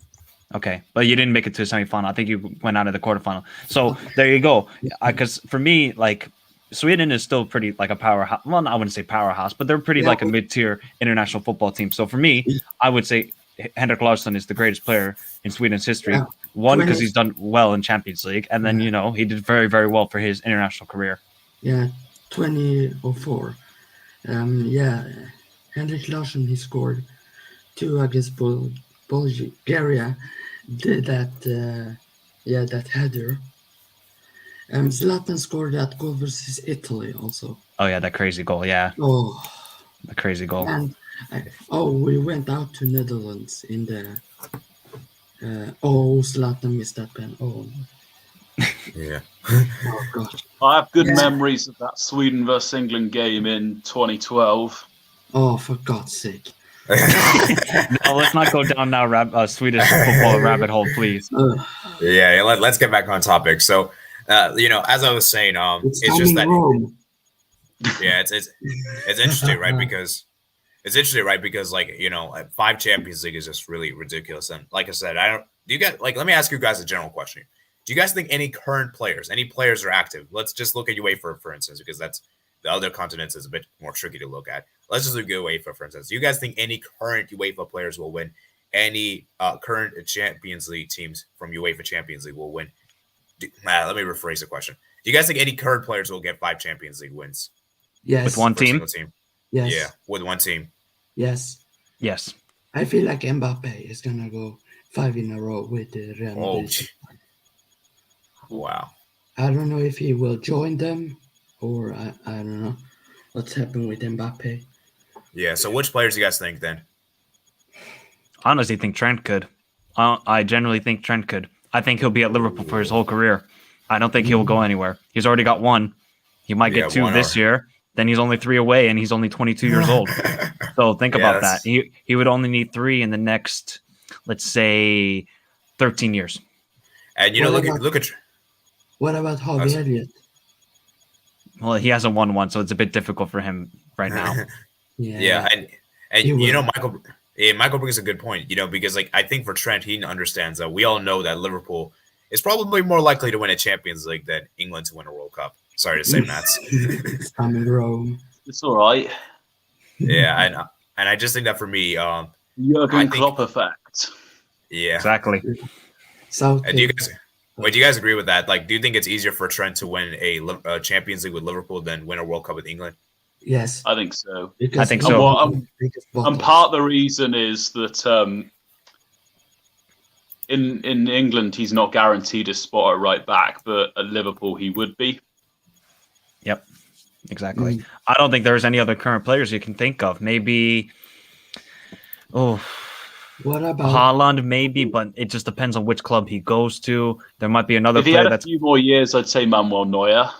Okay, but you didn't make it to a semifinal. I think you went out of the quarterfinal. So there you go. Because for me, like Sweden is still pretty like a powerhouse. Well, I wouldn't say powerhouse, but they're pretty like a mid-tier international football team. So for me, I would say Henrik Larsson is the greatest player in Sweden's history. Yeah. One, because he's done well in Champions League, and then he did very, very well for his international career. Yeah, 2004. Henrik Larsson, he scored 2 against Bulgaria. Did that that header. Zlatan scored that goal versus Italy also. Oh yeah, that crazy goal. Yeah. Oh, the crazy goal. And we went out to Netherlands in the. Zlatan missed that pen. Oh. Yeah. Oh gosh. I have good memories of that Sweden versus England game in 2012. Oh, for God's sake. No, let's not go down now Swedish football rabbit hole, please. Let's get back on topic. So, as I was saying, it's just that. Rome. Yeah, it's interesting, right? Because it's interesting, right? Because like 5 Champions League is just really ridiculous. And like I said, I don't. Do you guys like? Let me ask you guys a general question. Do you guys think any current players, any players are active? Let's just look at UEFA for instance, because that's the other continents is a bit more tricky to look at. Let's just look at UEFA for instance. Do you guys think any current UEFA players will win? Any current Champions League teams from UEFA Champions League will win? Let me rephrase the question. Do you guys think any current players will get 5 Champions League wins? Yes. With one team? Yes. Yeah, with one team. Yes. Yes. I feel like Mbappe is gonna go 5 in a row with the Real Madrid. Wow. I don't know if he will join them or I don't know what's happened with Mbappe. Yeah. So which players do you guys think then? I honestly think Trent could. I generally think Trent could. I think he'll be at Liverpool for his whole career. I don't think he will go anywhere. He's already got 1. He might get 2 this year. Then he's only 3 away, and he's only 22 years old. So think about that. He would only need 3 in the next, let's say, 13 years. And look at. What about Harvey Elliott? Well, he hasn't won one, so it's a bit difficult for him right now. Yeah, and Michael brings a good point. Because like I think for Trent, he understands that we all know that Liverpool is probably more likely to win a Champions League than England to win a World Cup. Sorry to say, Mats. It's coming Rome. It's all right. Yeah, and I just think that for me, Jurgen Klopp effect. Yeah, exactly. So, and do you guys agree with that? Like, do you think it's easier for Trent to win a Champions League with Liverpool than win a World Cup with England? Yes, I think so. I think so. And part of the reason is that in England he's not guaranteed a spot at right back, but at Liverpool he would be. Yep, exactly. I don't think there's any other current players you can think of. Maybe, what about Haaland? Maybe, but it just depends on which club he goes to. There might be another player that's. If he had a few more years, I'd say Manuel Neuer.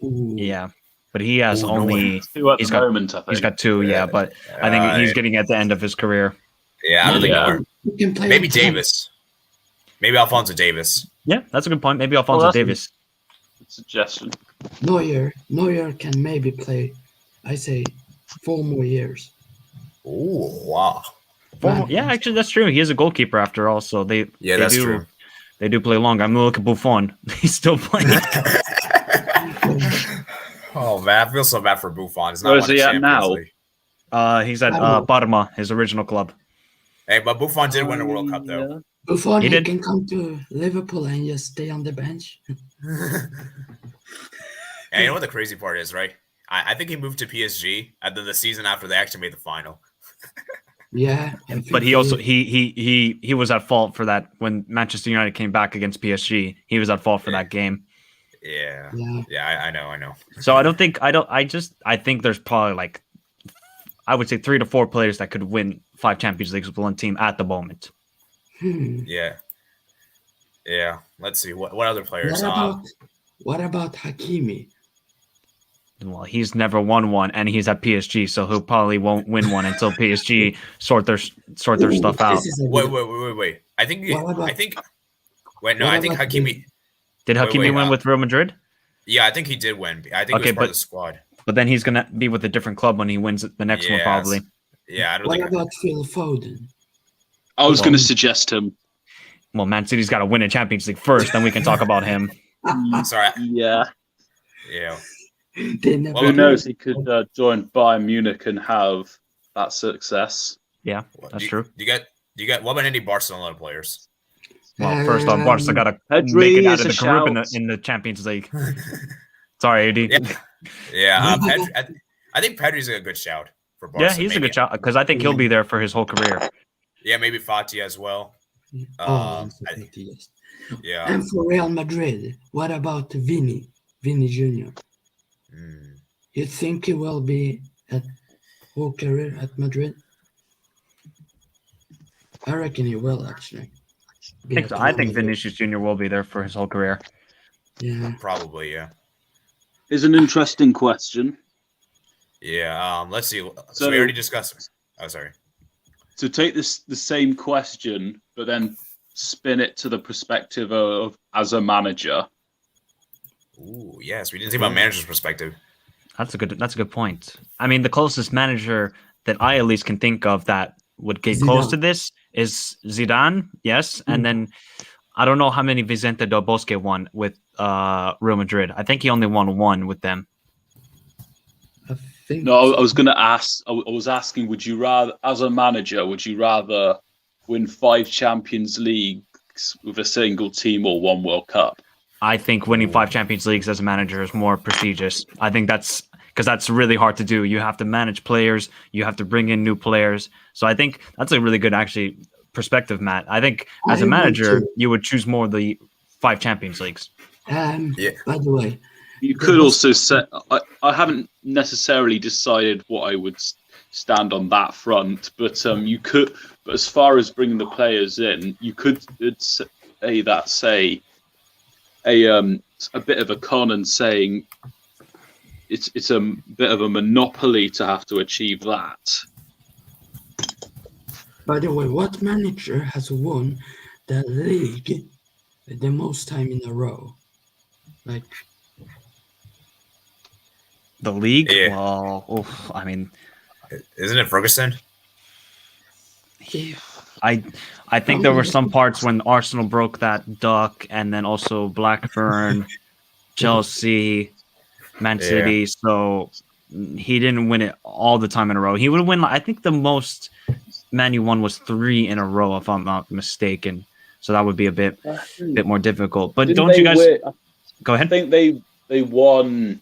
Yeah, but he has only 2 at the moment. I think he's got 2. Yeah, but I think he's getting at the end of his career. Yeah, I don't think maybe Davis. Maybe Alphonso Davies. Yeah, that's a good point. Maybe Alphonso Davies. Good suggestion. Neuer can maybe play, I say, 4 more years. Oh, wow. Yeah, actually, that's true. He is a goalkeeper after all, so that's true. They do play long. I'm gonna look at Buffon. He's still playing. Oh man, I feel so bad for Buffon. Where is he at now? He's at Parma, his original club. Hey, but Buffon did win a World Cup though. Yeah. Buffon he can come to Liverpool and just stay on the bench. And you know what the crazy part is, right? I think he moved to PSG, and then the season after they actually made the final. Yeah, but he also he was at fault for that when Manchester United came back against PSG. He was at fault for that game. Yeah, I know. So I think there's probably I would say 3 to 4 players that could win 5 Champions Leagues with one team at the moment. Yeah. Let's see what other players. What about Hakimi? Well, he's never won one, and he's at PSG, so he'll probably won't win one until PSG sort their stuff out. Wait. I think Hakimi. Did Hakimi win with Real Madrid? Yeah, I think he did win. I think he was part of the squad. But then he's gonna be with a different club when he wins the next one, probably. Yeah, I don't think. What about Phil Foden? I was going to suggest him. Well, Man City's got to win a Champions League first, then we can talk about him. Sorry. Yeah. Who knows? He could join Bayern Munich and have that success. Yeah, that's true. Do you get what about any Barcelona players? Well, first off, Barca got to make it out of the group in the Champions League. Sorry, AD. Yeah. I think Pedri's a good shout for Barca. Yeah, he's a good shout because I think he'll be there for his whole career. Yeah, maybe Fati as well. Yes. Yeah. And for Real Madrid, what about Vini Jr.? You think he will be at whole career at Madrid? I reckon he will actually. I think Vinicius Jr. will be there for his whole career. Yeah, probably. Yeah, is an interesting question. Yeah. Let's see. So we already discussed it. Oh, sorry. To take the same question, but then spin it to the perspective of as a manager. Ooh, yes. We didn't think about manager's perspective. That's a good point. I mean, the closest manager that I at least can think of that would get close to this is Zidane, yes, and then I don't know how many Vicente Del Bosque won with Real Madrid. I think he only won one with them. I think No, I was going to ask. I was asking, would you rather, as a manager, would you rather win 5 Champions Leagues with a single team or 1 World Cup? I think winning 5 Champions Leagues as a manager is more prestigious. I think that's because that's really hard to do. You have to manage players. You have to bring in new players. So I think that's a really good, actually, perspective, Matt. I think as a manager, you would choose more the 5 Champions Leagues. Yeah. By the way, You could also say, I haven't necessarily decided what I would stand on that front, but you could. But as far as bringing the players in, you could say that, say, a bit of a con and saying it's a bit of a monopoly to have to achieve that. by the way, what manager has won the league the most time in a row? Like The league? Yeah. Well, I mean, Isn't it Ferguson? I think there were some parts when Arsenal broke that duck, and then also Blackburn, Chelsea, Man City. So he didn't win it all the time in a row. He would win. I think the most Man U won was 3 in a row, if I'm not mistaken. So that would be a bit more difficult. But Didn't don't they you guys go I ahead? think they won.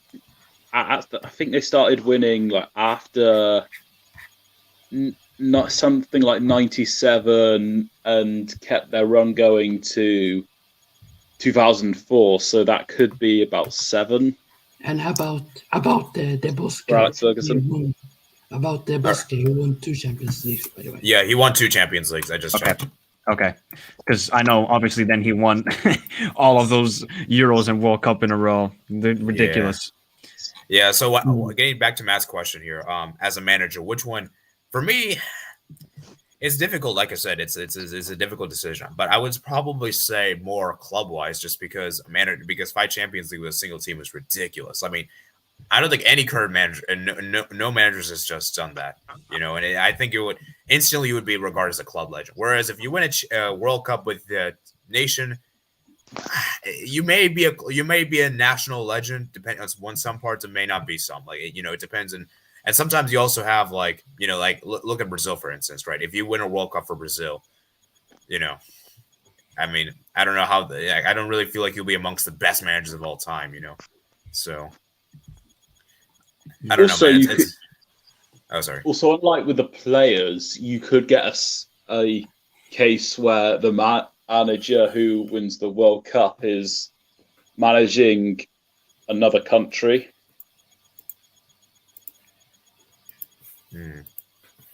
I think they started winning like after not something like 97 and kept their run going to 2004. So that could be about 7. and about the Bosque. For Alex Ferguson. About the Bosque, he won 2 Champions Leagues, by the way. Yeah, he won 2 Champions Leagues. I just checked. Okay. Because I know, obviously, then he won all of those Euros and World Cup in a row. They're ridiculous. Yeah. So getting back to Matt's question here, as a manager, which one? For me, it's difficult. Like I said, it's a difficult decision. But I would probably say more club wise, just because 5 Champions League with a single team is ridiculous. I mean, I don't think any current manager, and no managers has just done that, And I think you would be regarded as a club legend. Whereas if you win a World Cup with the nation, you may be a national legend. Depending on some parts, it may not be some. Like it depends. And sometimes you also have look at Brazil, for instance, right? If you win a World Cup for Brazil, I mean, I don't know how. I don't really feel like you'll be amongst the best managers of all time, So. I don't know, man. Oh, sorry. Also, unlike with the players, you could get a case where the manager who wins the World Cup is managing another country.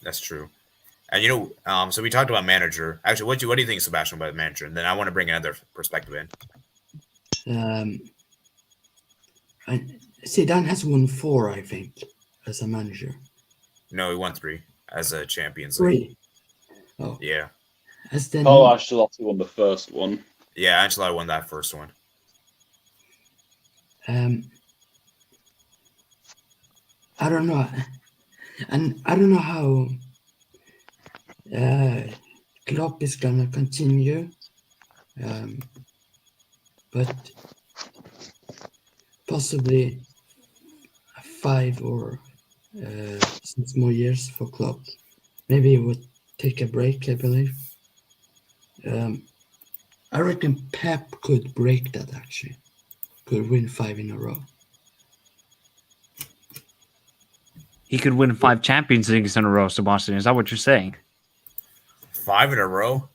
That's true. And so we talked about manager. Actually, what do you think, Sebastian, about the manager? And then I want to bring another perspective in. Zidane has won 4, I think, as a manager. No, he won 3 as a Champions League. 3? Oh. Yeah. Ancelotti won the first one. Yeah, Ancelotti won that first one. I don't know. And I don't know how Klopp is going to continue. But possibly 5 or 6 more years for Klopp. Maybe he would take a break, I believe. I reckon Pep could break that, actually. Could win 5 in a row. He could win 5 Champions Leagues in a row, Sebastian. Is that what you're saying? 5 in a row?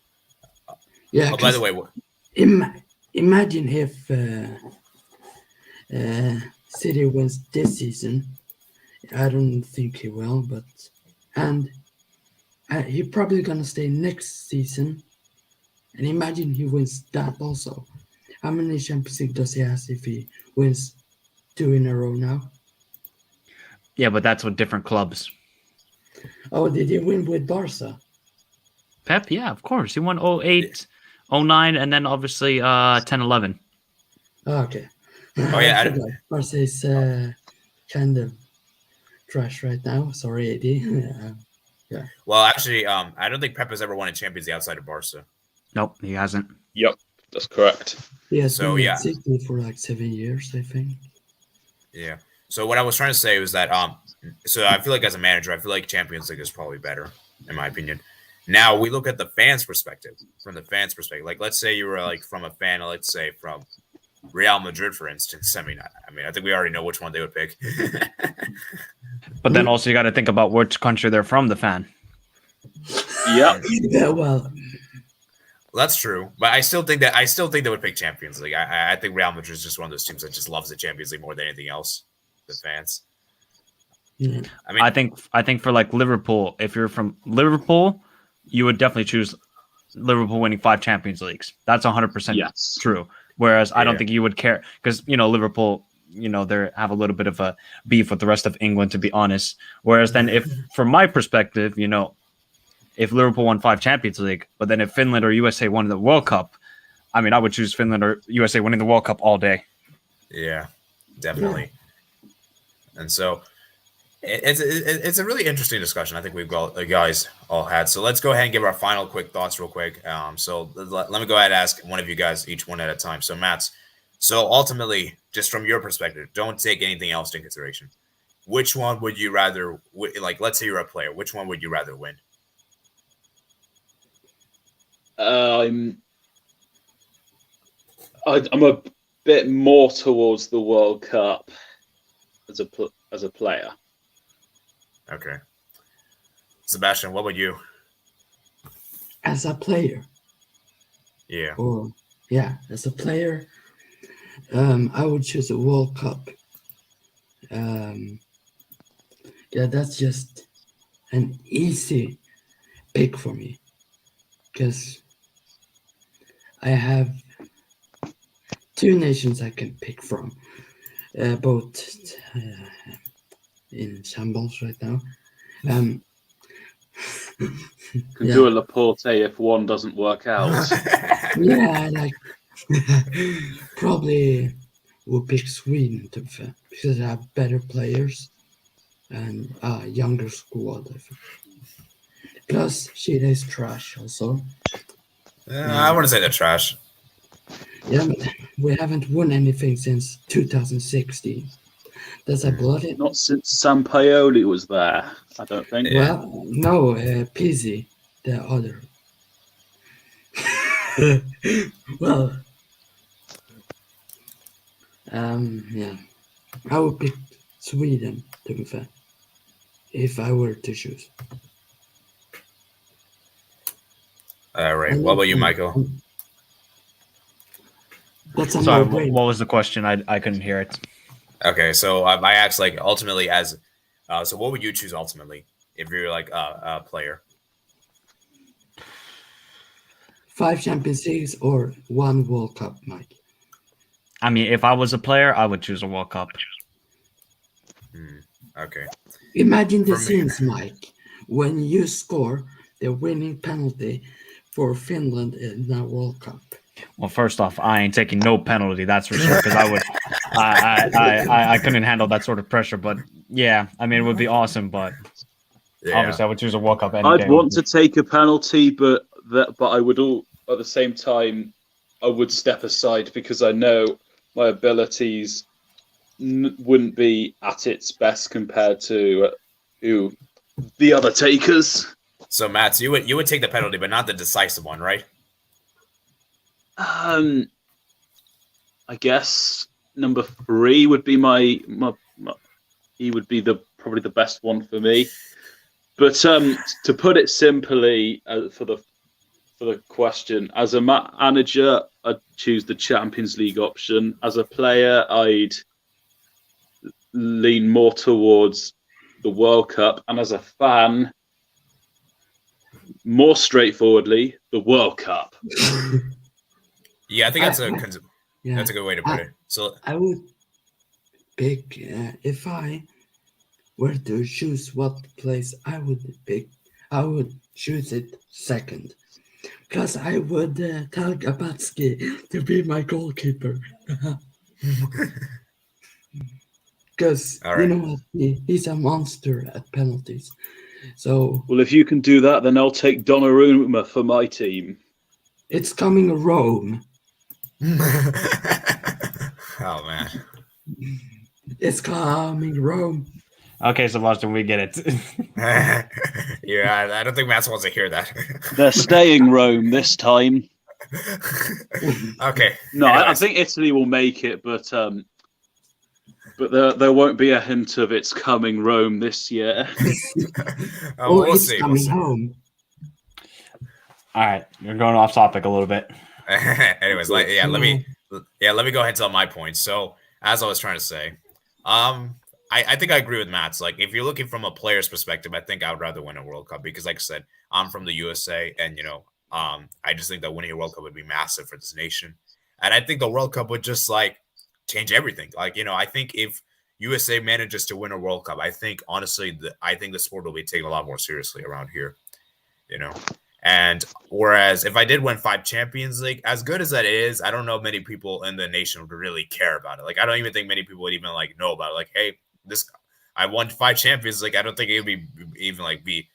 Yeah. Oh, by the way, imagine if City wins this season. I don't think he will, but he's probably gonna stay next season. And imagine he wins that also. How many Champions League does he have if he wins 2 in a row now? Yeah, but that's with different clubs. Oh, did he win with Barca? Pep, yeah, of course. He won 08, 09, and then obviously 10-11. Oh, okay. Oh, yeah. Barca is kind of trash right now. Sorry, AD. Well, actually, I don't think Pep has ever won a Champions League outside of Barca. Nope, he hasn't. Yep, that's correct. He has So, been yeah. at City for like 7 years, I think. Yeah. So what I was trying to say was that so I feel like as a manager, I feel like Champions League is probably better, in my opinion. Now we look at the fans' perspective. From the fans' perspective, like let's say you were like from a fan, let's say from Real Madrid, for instance. I mean, I think we already know which one they would pick. But then also you got to think about which country they're from, the fan. Yep. Yeah, well, That's true, but I still think they would pick Champions League. I think Real Madrid is just one of those teams that just loves the Champions League more than anything else. The fans. yeah. I mean, I think for like Liverpool, if you're from Liverpool, you would definitely choose Liverpool winning 5 Champions Leagues. That's 100% Yes. true. Whereas I don't Yeah. think you would care because Liverpool, they have a little bit of a beef with the rest of England, to be honest. Whereas then, if from my perspective, if Liverpool won 5 Champions League, but then if Finland or USA won the World Cup, I mean, I would choose Finland or USA winning the World Cup all day. yeah, definitely. And so it's a really interesting discussion. I think we've got guys all had. So let's go ahead and give our final quick thoughts real quick. So let me go ahead and ask one of you guys each one at a time. So Mats, so ultimately, just from your perspective, don't take anything else into consideration. Which one would you rather, like, let's say you're a player, which one would you rather win? I'm a bit more towards the World Cup as a player. Okay. Sebastian, what would you? As a player, Yeah. or as a player, I would choose a World Cup. That's just an easy pick for me because I have 2 nations I can pick from, both in shambles right now. Can do a Laporte if one doesn't work out. Yeah, like probably would pick Sweden to be fair, because they have better players and a younger squad. I think. Plus, Chile is trash also. I wouldn't say they're trash. Yeah, but we haven't won anything since 2016. That's a bloody. Not since Sampaoli was there, I don't think. Yeah. Well, no, Pizzi, the other. Well, yeah, I would pick Sweden to be fair, if I were to choose. All right. What about you, Michael? That's a Sorry, no-brainer. what was the question? I couldn't hear it. Okay, so I asked like ultimately as, so what would you choose ultimately if you're like a player? 5 Champions Leagues or 1 World Cup, Mike. I mean, if I was a player, I would choose a World Cup. Okay. Imagine the For me- scenes, Mike, when you score the winning penalty for Finland in the World Cup. Well, first off, I ain't taking no penalty. That's for sure. Because I couldn't handle that sort of pressure. But yeah, I mean, it would be awesome. But Yeah. obviously, I would choose a World Cup any I'd day. want to take a penalty, but I would at the same time I would step aside because I know my abilities wouldn't be at its best compared to the other takers. So Mats, you would take the penalty, but not the decisive one, right? I guess number 3 would be my he would be probably the best one for me. But to put it simply, for the question, as a manager, I'd choose the Champions League option. As a player, I'd lean more towards the World Cup, and as a fan, more straightforwardly, the World Cup. Yeah, I think that's Yeah, that's a good way to put it. So I would pick, if I were to choose what place I would pick, I would choose it second. Because I would tell Gabatsky to be my goalkeeper. Because All you right. know what? He's a monster at penalties. So Well, if you can do that, then I'll take Donnarumma for my team. it's coming Rome. Oh man. It's coming Rome. Okay, Sebastian, we get it. Yeah, I don't think Matt wants to hear that. They're staying Rome this time. Okay. No, I anyways. think Italy will make it, but there won't be a hint of it's coming Rome this year. Or We'll it's see. coming home. All right, you're going off topic a little bit. Anyways, let me go ahead and tell my point. So, as I was trying to say, I think I agree with Matt's. Like, if you're looking from a player's perspective, I think I would rather win a World Cup because, like I said, I'm from the USA, and I just think that winning a World Cup would be massive for this nation, and I think the World Cup would just like change everything. Like, I think if USA manages to win a World Cup, I think honestly, I think the sport will be taken a lot more seriously around here. And whereas if I did win 5 Champions League, as good as that is, I don't know many people in the nation would really care about it. Like, I don't even think many people would even like know about it. Like, hey, I won 5 Champions League. I don't think it would be even like be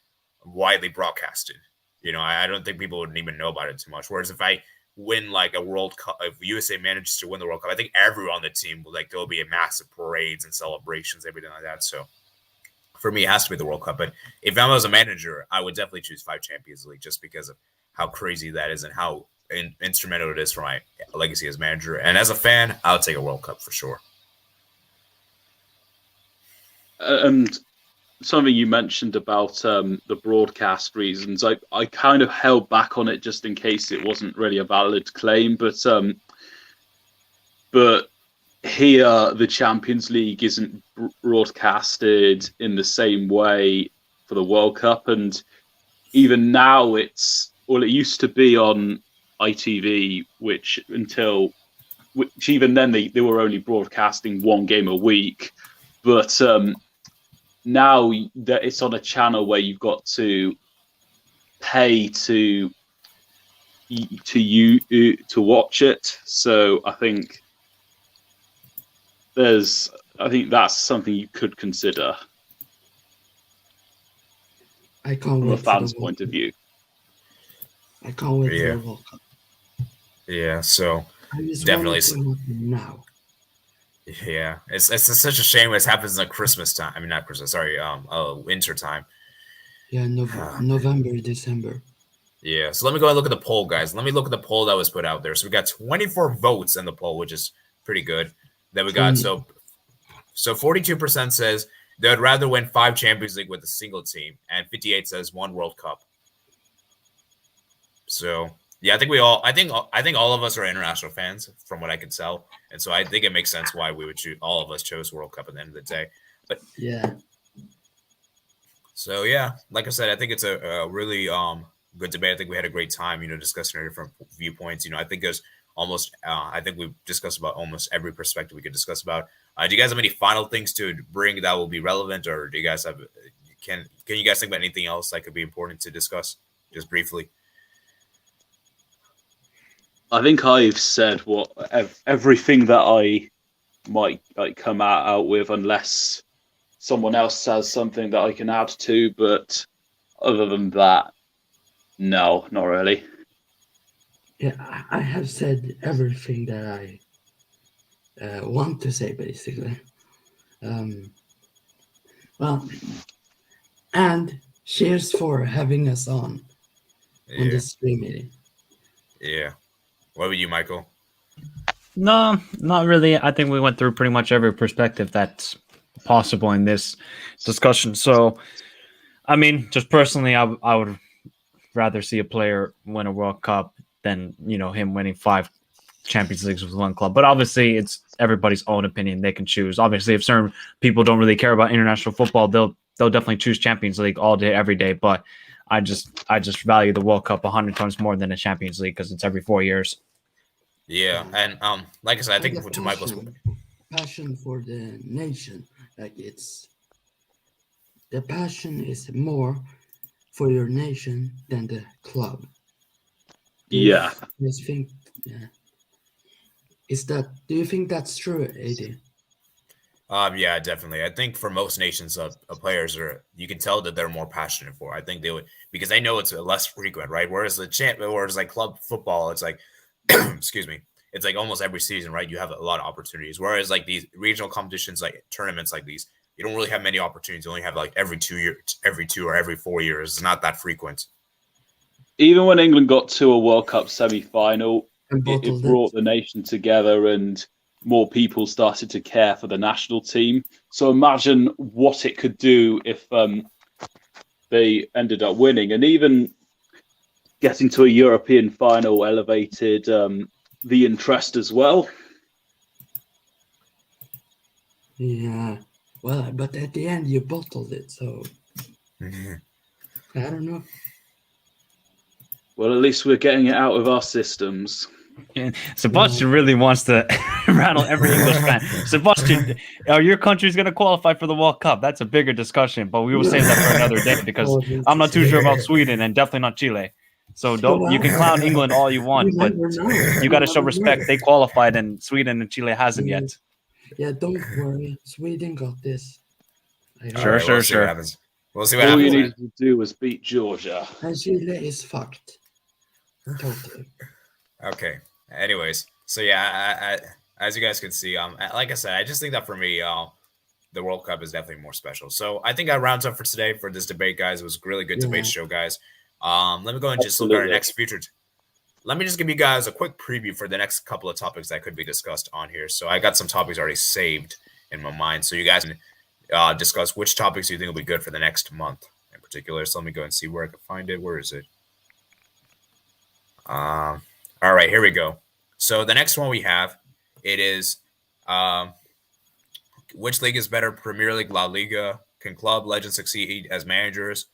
widely broadcasted. I don't think people would even know about it too much. Whereas if I win like a World Cup, if USA manages to win the World Cup, I think everyone on the team will there will be a massive parades and celebrations, everything like that. So for me, it has to be the World Cup. But if I was a manager, I would definitely choose 5 Champions League just because of how crazy that is and how instrumental it is for my legacy as manager. And as a fan, I would take a World Cup for sure. And something you mentioned about the broadcast reasons, I kind of held back on it just in case it wasn't really a valid claim, but here the Champions League isn't broadcasted in the same way for the World Cup, and even now it used to be on ITV, which even then they were only broadcasting one game a week, but now that it's on a channel where you've got to pay to watch it. So I think that's something you could consider I can't from a wait for fan's the World point of Cup. view. I can't wait Yeah. for the World Cup. Yeah, so I just definitely. want it to happen now. Yeah, it's such a shame it happens at Christmas time. I mean, not Christmas. Sorry, winter time. Yeah, November, December. Yeah, so let me go and look at the poll, guys. Let me look at the poll that was put out there. So we got 24 votes in the poll, which is pretty good. Then we got 20. so 42% says they would rather win 5 Champions League with a single team, and 58 says 1 World Cup. So yeah, I think all of us are international fans, from what I can tell, and so I think it makes sense why we would choose. All of us chose World Cup at the end of the day. But yeah, so yeah, like I said, I think it's a really good debate. I think we had a great time, discussing our different viewpoints. I think there's almost I think we've discussed about almost every perspective we could discuss about. Do you guys have any final things to bring that will be relevant, or do you guys have can you guys think about anything else that could be important to discuss just briefly? I think I've said everything that I might come out with, unless someone else says something that I can add to. But other than that, no, not really. yeah. I have said everything that I want to say, basically. Well, and cheers for having us on this stream meeting. Yeah. What about you, Michael? No, not really. I think we went through pretty much every perspective that's possible in this discussion. So, I mean, just personally, I would rather see a player win a World Cup than him winning 5 Champions Leagues with one club. But obviously, it's everybody's own opinion. They can choose. Obviously, if certain people don't really care about international football, they'll definitely choose Champions League all day, every day. But I just value the World Cup 100 times more than the Champions League because it's every 4 years. Yeah, and like I said, I think the to Michael's passion for the nation, like the passion is more for your nation than the club. Do Yeah. you think? Yeah. Do you think that's true, AD? Yeah, definitely. I think for most nations, players are you can tell that they're more passionate for. I think they would because they know it's less frequent, right? Whereas like club football, it's like, excuse me, it's like almost every season, right? You have a lot of opportunities. Whereas like these regional competitions, like tournaments like these, you don't really have many opportunities. You only have like every 2 years, every 2 or every 4 years. It's not that frequent. Even when England got to a World Cup semi-final, And it bottled brought it. the nation together, and more people started to care for the national team. So imagine what it could do if they ended up winning, and even getting to a European final elevated the interest as well. Yeah. Well, but at the end you bottled it, so I don't know. Well, at least we're getting it out of our systems. And Sebastian really wants to rattle every English fan. Sebastian, your country's going to qualify for the World Cup. That's a bigger discussion, but we will save that for another day because I'm not too sure about Sweden and definitely not Chile. So you can clown England all you want, but you got to show respect. They qualified and Sweden and Chile hasn't yet. Yeah, don't worry. Sweden got this. Sure. We'll see what happens. We'll see what All happens. you needed to do was beat Georgia. And Chile is fucked. Totally. Okay. Anyways, so yeah, as you guys can see, like I said, I just think that for me, the World Cup is definitely more special. So I think that rounds up for today for this debate, guys. It was a really good debate show, guys. Let me go and just look at our next future. Let me just give you guys a quick preview for the next couple of topics that could be discussed on here. So I got some topics already saved in my mind, so you guys can discuss which topics you think will be good for the next month in particular. So let me go and see where I can find it. Where is it? All right, here we go. So the next one we have, it is which league is better, Premier League, La Liga? Can club legends succeed as managers?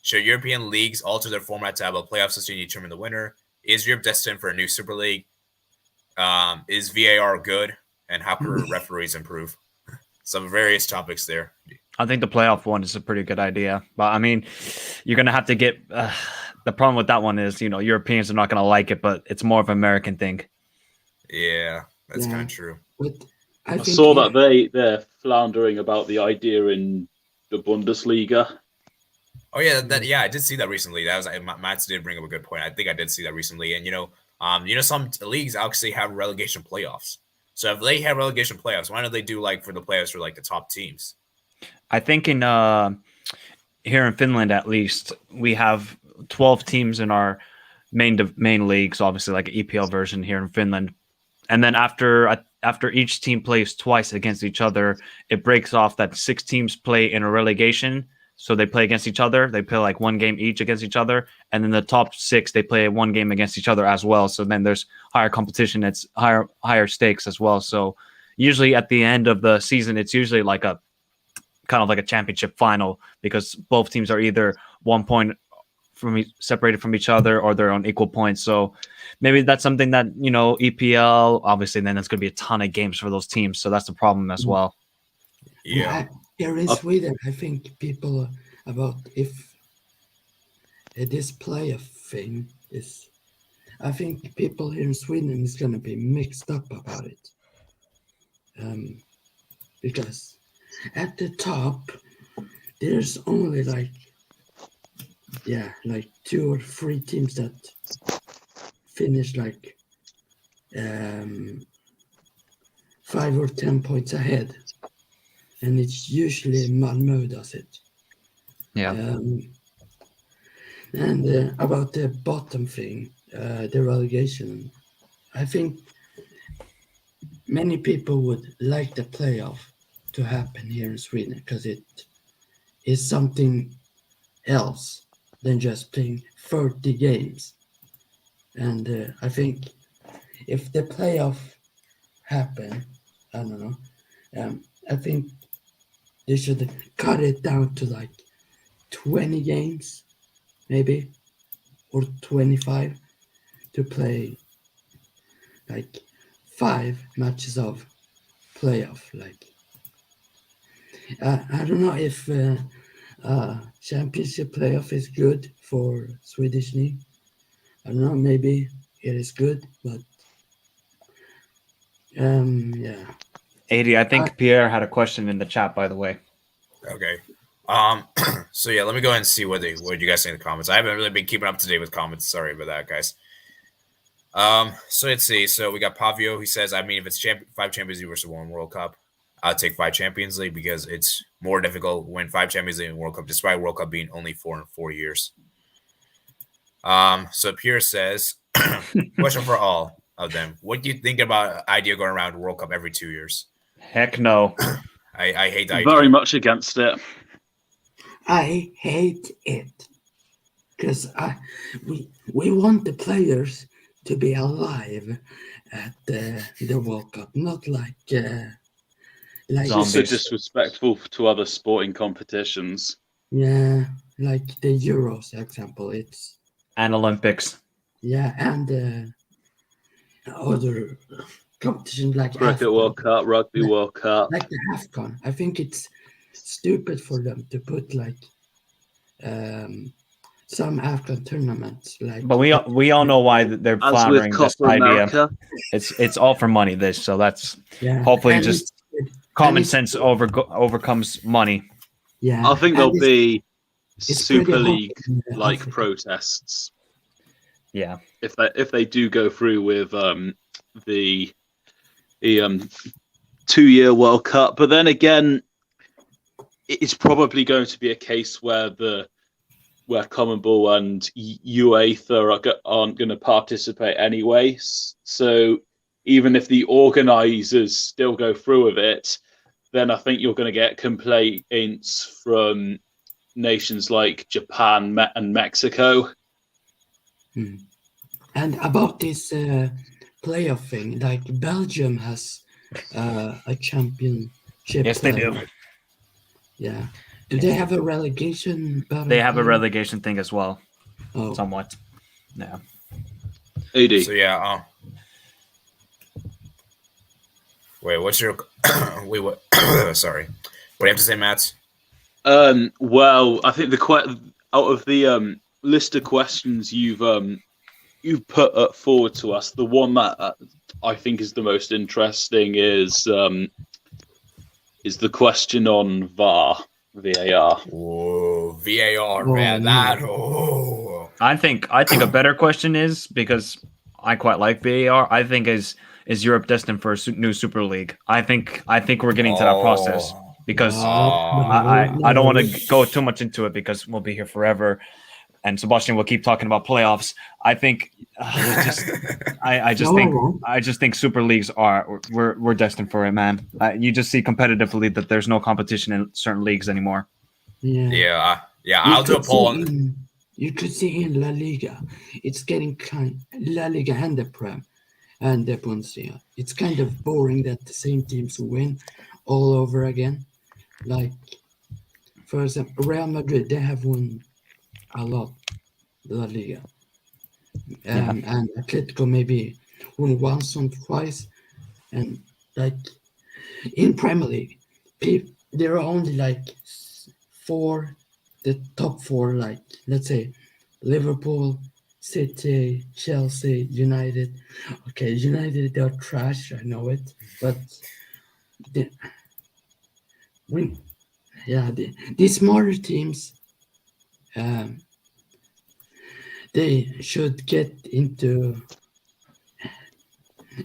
Should European leagues alter their format to have a playoff system to determine the winner? Is Europe destined for a new Super League? Is VAR good? And how can referees improve? Some various topics there. I think the playoff one is a pretty good idea. But, I mean, you're going to have to get the problem with that one is, Europeans are not going to like it, but it's more of an American thing. Yeah, that's kind of true. But I saw that they're floundering about the idea in the Bundesliga. Oh yeah, I did see that recently. That was Mats did bring up a good point. I think I did see that recently, and some leagues actually have relegation playoffs. So if they have relegation playoffs, why don't they do like for the playoffs for like the top teams? I think in here in Finland at least we have 12 teams in our main leagues, obviously like an EPL version here in Finland, and then after each team plays twice against each other, it breaks off that 6 teams play in a relegation. So they play against each other. They play like one game each against each other. And then the top 6, they play one game against each other as well. So then there's higher competition. It's higher stakes as well. So usually at the end of the season, it's usually like a kind of like a championship final because both teams are either 1 point separated from each other or they're on equal points. So maybe that's something that, EPL, obviously then there's going to be a ton of games for those teams. So that's the problem as well. Yeah. Here in Sweden, I think people about if this playoff thing is, I think people here in Sweden is going to be mixed up about it. Because at the top, there's only like 2 or 3 teams that finish like 5 or 10 points ahead. And it's usually Malmö does it. Yeah. And about the bottom thing, the relegation, I think many people would like the playoff to happen here in Sweden because it is something else than just playing 30 games. And I think if the playoff happen, I don't know, I think they should cut it down to like 20 games, maybe, or 25 to play like 5 matches of playoff. Like, I don't know if championship playoff is good for Swedish league. I don't know, maybe it is good, but yeah. AD, I think Pierre had a question in the chat, by the way. Okay. So yeah, let me go ahead and see what you guys think in the comments. I haven't really been keeping up to date with comments. Sorry about that, guys. So let's see. So we got Pavio. He says, I mean, if it's 5 Champions League versus 1 World Cup, I'll take 5 Champions League because it's more difficult to win 5 Champions League and World Cup, despite World Cup being only 4 in 4 years. So Pierre says, question for all of them: what do you think about the idea of going around World Cup every 2 years? Heck no. I hate the idea. Very much against it. I hate it because we want the players to be alive at the World Cup, not like It's also disrespectful to other sporting competitions. Yeah, like the Euros, for example. And Olympics. Yeah, and other competitions like Cricket World Cup, Rugby World Cup. Like the AFCON. I think it's stupid for them to put like some AFCON tournaments. But we all know why they're floundering this idea. It's all for money. So that's hopefully and just common sense overcomes money. Yeah, I think there'll be Super League like protests. Yeah, if they do go through with the 2-year World Cup, but then again, it's probably going to be a case where CONMEBOL and UEFA aren't going to participate anyway. So even if the organisers still go through with it, then I think you're going to get complaints from nations like Japan and Mexico. And about this playoff thing, like Belgium has a championship. Yes, they do. Yeah. Do they have a relegation battle? They have a relegation thing as well. Oh. Somewhat. Yeah. AD. So yeah. Wait, what's your? Wait, what? Sorry. What do you have to say, Matt? Well, I think out of the list of questions you've put forward to us, the one that I think is the most interesting is the question on VAR. Whoa, VAR, man! That. Oh. I think a better question is, because I quite like VAR. I think is Europe destined for a new Super League? I think we're getting to that process, because I don't want to go too much into it because we'll be here forever, and Sebastian will keep talking about playoffs. I think I just think Super Leagues we're destined for it, man. You just see competitively that there's no competition in certain leagues anymore. Yeah. I'll do a poll. You could see in La Liga, it's getting La Liga and the Prem and the Bundesliga. It's kind of boring that the same teams win all over again. Like, for example, Real Madrid, they have won a lot, La Liga. And Atletico maybe won once or twice. And like in Premier League, there are only like the top 4, like let's say Liverpool, City, Chelsea, United. Okay, United, they're trash, I know it, but these smaller teams, they should get into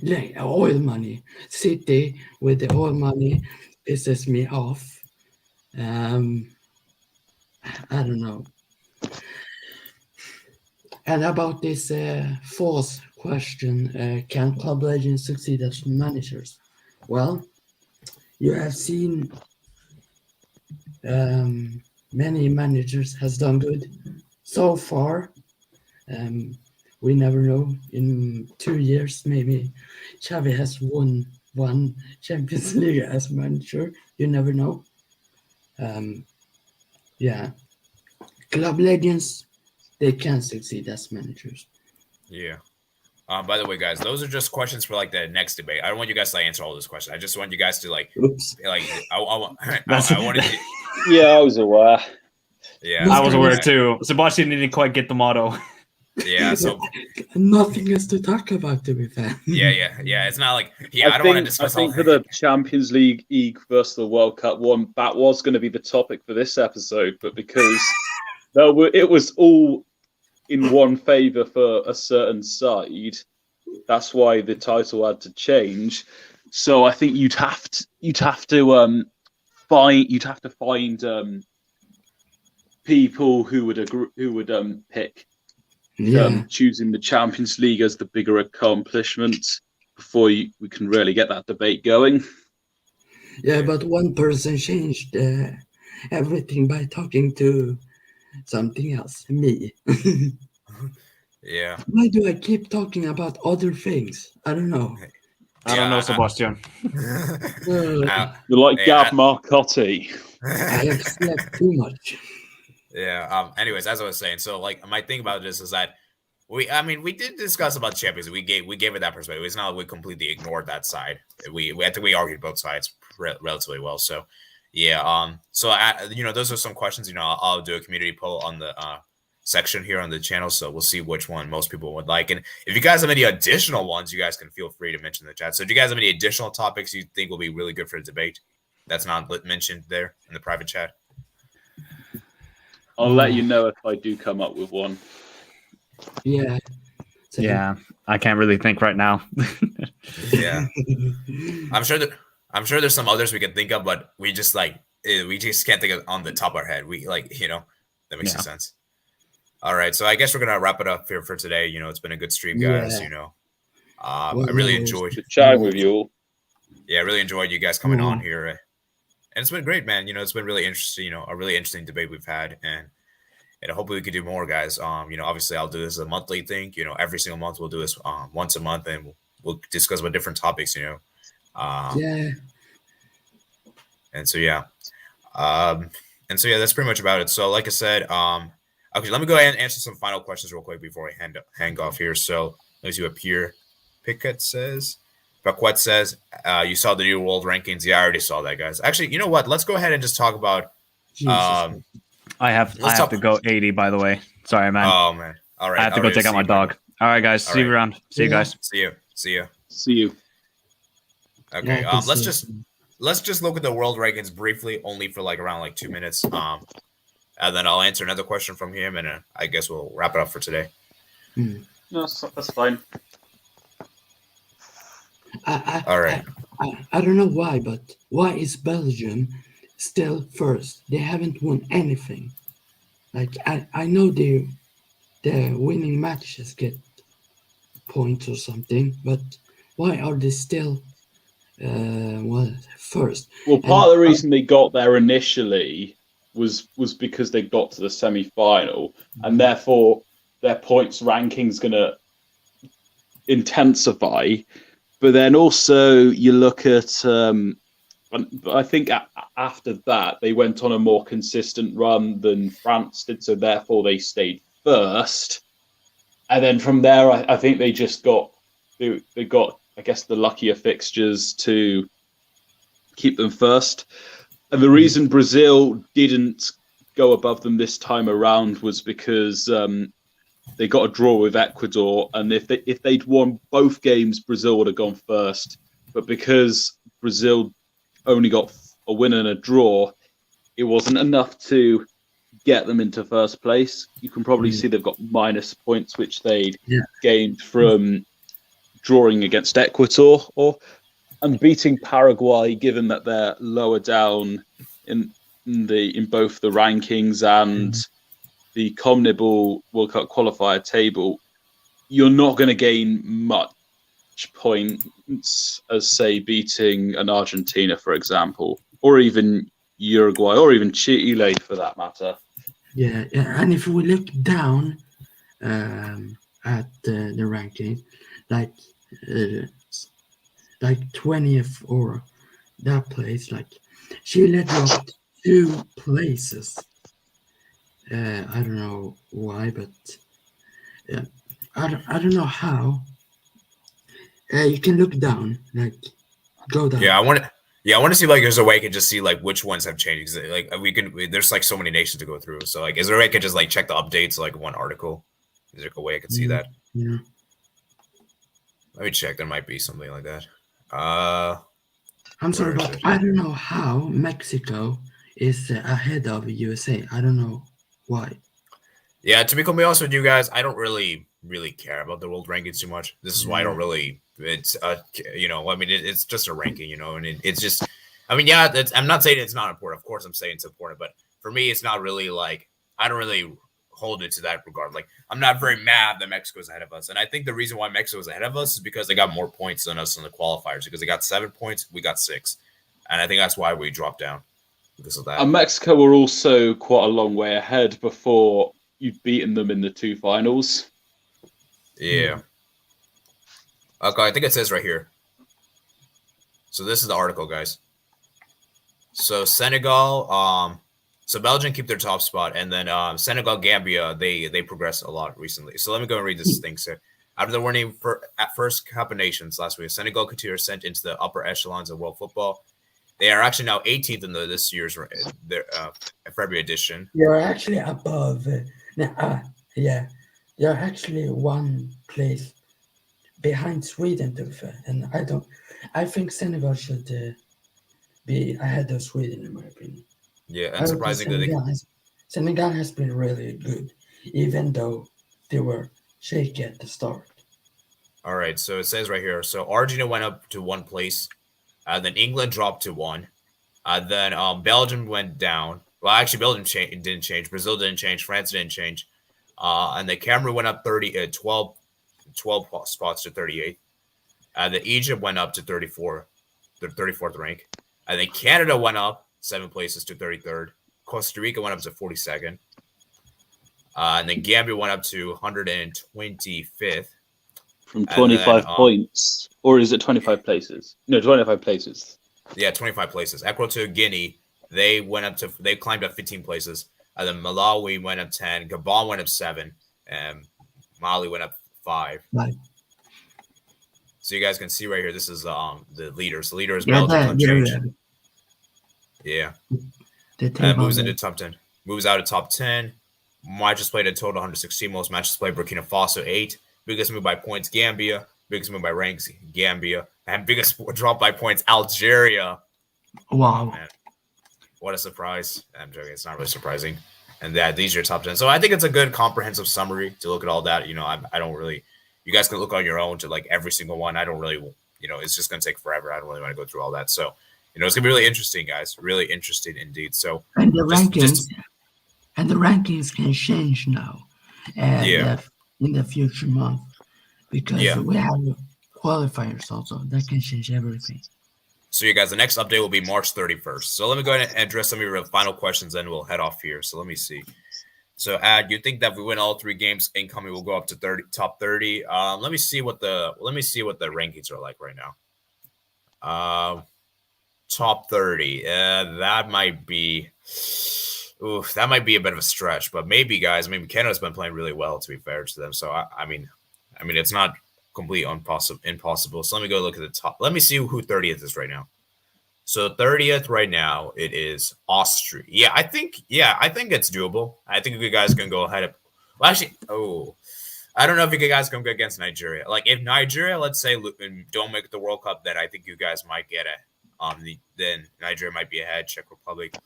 like oil money. City with the oil money pisses me off. I don't know. And about this fourth question, can club legends succeed as managers? Well, you have seen many managers has done good so far. We never know. In 2 years, maybe Xavi has won 1 Champions League as manager. You never know. Club legends, they can succeed as managers. Yeah. By the way, guys, those are just questions for like the next debate. I don't want you guys to answer all those questions. I just want you guys to I wanted to. Yeah, I was aware. Yeah, I was aware too. Sebastian didn't quite get the motto. Yeah, so Nothing else to talk about, to be fair. yeah. It's not like I don't want to discuss I think all for the Champions League versus the World Cup one, that was going to be the topic for this episode, but because it was all in one favour for a certain side, that's why the title had to change. So I think you'd have to find people who would pick choosing the Champions League as the bigger accomplishment before we can really get that debate going. Yeah, but one person changed everything by talking to something else, me. Yeah. Why do I keep talking about other things? I don't know. I don't know, Sebastian. You're like Gab Marcotti. I have slept too much. Yeah. Anyways, as I was saying, so like my thing about this is that we did discuss about Champions League. We gave it that perspective. It's not like we completely ignored that side. I think we argued both sides relatively well. So yeah. So those are some questions. I'll do a community poll on the section here on the channel. So we'll see which one most people would like. And if you guys have any additional ones, you guys can feel free to mention in the chat. So do you guys have any additional topics you think will be really good for the debate that's not mentioned there in the private chat? I'll let you know if I do come up with one. Yeah. Yeah, I can't really think right now. Yeah. I'm sure there's some others we can think of, but we just can't think of on the top of our head. That makes sense. All right, so I guess we're gonna wrap it up here for today. It's been a good stream, guys. I really enjoyed chatting with you all. Yeah, I really enjoyed you guys coming on here, and it's been great, man. It's been really interesting. A really interesting debate we've had, and hopefully we could do more, guys. Obviously I'll do this as a monthly thing. Every single month we'll do this once a month, and we'll discuss about different topics. Yeah. And so that's pretty much about it. So like I said, okay, let me go ahead and answer some final questions real quick before I hang off here. So let me see what Pierre Piquet says. Paquette says, you saw the new world rankings. Yeah, I already saw that, guys. Actually, you know what? Let's go ahead and just talk about. I have to go 80, by the way. Sorry, man. Oh, man. All right. I have to go take out my dog. All right, guys. See you around. See you guys. See you. Okay. Yeah, Let's just look at the world rankings briefly, only for around 2 minutes. And then I'll answer another question from him, and I guess we'll wrap it up for today. No, that's fine. All right. I don't know why, but why is Belgium still first? They haven't won anything. I know the winning matches get points or something, but why are they still first? Well, part of the reason they got there initially was because they got to the semi-final, and therefore their points ranking is going to intensify. But then also you look at, I think after that they went on a more consistent run than France did, so therefore they stayed first. And then from there, I think they just got I guess the luckier fixtures to keep them first. And the reason Brazil didn't go above them this time around was because they got a draw with Ecuador, and if they'd won both games, Brazil would have gone first. But because Brazil only got a win and a draw, it wasn't enough to get them into first place. You can probably see they've got minus points, which they gained from drawing against Ecuador and beating Paraguay, given that they're lower down in both the rankings and the CONMEBOL World Cup qualifier table. You're not going to gain much points as, say, beating an Argentina, for example, or even Uruguay, or even Chile, for that matter. Yeah, and if we look down at the ranking, like 20th or that place, Chile dropped 2 places. I don't know why, but I don't know how. You can look down, go down. Yeah, I want to see there's a way I can just see which ones have changed. There's so many nations to go through. So is there a way I can just check the updates one article? Is there a way I could see that? Yeah. Let me check. There might be something like that. I'm sorry, Where is but it? I don't know how Mexico is ahead of USA. I don't know why. Yeah, to be completely honest with you guys, I don't really care about the world rankings too much. This is why I don't really. It's I mean, it's just a ranking, and it's just. I mean, yeah, I'm not saying it's not important. Of course, I'm saying it's important, but for me, it's not really like I don't really hold it to that regard. Like, I'm not very mad that Mexico's ahead of us, and I think the reason why Mexico's ahead of us is because they got more points than us in the qualifiers. Because they got 7 points, we got 6, and I think that's why we dropped down because of that. And Mexico were also quite a long way ahead before you'd beaten them in the 2 finals. Yeah. Okay, I think it says right here. So this is the article, guys. So Senegal, so Belgium keep their top spot, and then Senegal, Gambia, they progress a lot recently. So let me go and read this thing. So after the warning at first Cup of Nations last week, Senegal continued sent into the upper echelons of world football. They are actually now 18th in this year's February edition. You're actually above. Yeah, you're actually one place behind Sweden, to be fair. And I think Senegal should be ahead of Sweden, in my opinion. Yeah, and surprisingly, Senegal has been really good, even though they were shaky at the start. All right, so it says right here. So Argentina went up to 1 place, then England dropped to 1, then Belgium went down. Well, actually, Belgium didn't change. Brazil didn't change. France didn't change, and then Cameroon went up 12 spots to 38th. Then Egypt went up to 34, the 34th rank. And then Canada went up 7 places to 33rd. Costa Rica went up to 42nd. And then Gambia went up to 125th. From 25 points. Or is it 25 places? No, 25 places. Yeah, 25 places. Equatorial Guinea, they climbed up 15 places. And then Malawi went up 10. Gabon went up 7. And Mali went up 5. Right. So you guys can see right here, this is the leaders. The leader is Belgium, unchanged. Yeah. And moves into top 10. Moves out of top 10. Matches played a total 116. Most matches played Burkina Faso 8. Biggest move by points, Gambia. Biggest move by ranks, Gambia. And biggest drop by points, Algeria. Wow. Oh, man. What a surprise. I'm joking. It's not really surprising. And these are your top 10. So I think it's a good comprehensive summary to look at all that. I don't really, you guys can look on your own to like every single one. I don't really, it's just going to take forever. I don't really want to go through all that. So, it's going to be really interesting, guys. Really interesting indeed. So, and the rankings can change now. In the future month, because we have qualifiers also that can change everything. So, you guys, the next update will be March 31st. So, let me go ahead and address some of your final questions, and we'll head off here. So, let me see. So, you think that if we win all 3 games incoming, we'll go up to top 30? Let me see what the rankings are like right now. Top 30. That might be a bit of a stretch, but maybe, guys. Canada's been playing really well, to be fair to them. So I mean, it's not completely impossible. So let me go look at the top. Let me see who 30th is right now. So 30th right now, it is Austria. Yeah, I think it's doable. I think you guys can go ahead. Well, actually, I don't know if you guys can go against Nigeria. Like, if Nigeria, let's say, don't make the World Cup, then I think you guys might get it. Then Nigeria might be ahead. Czech Republic.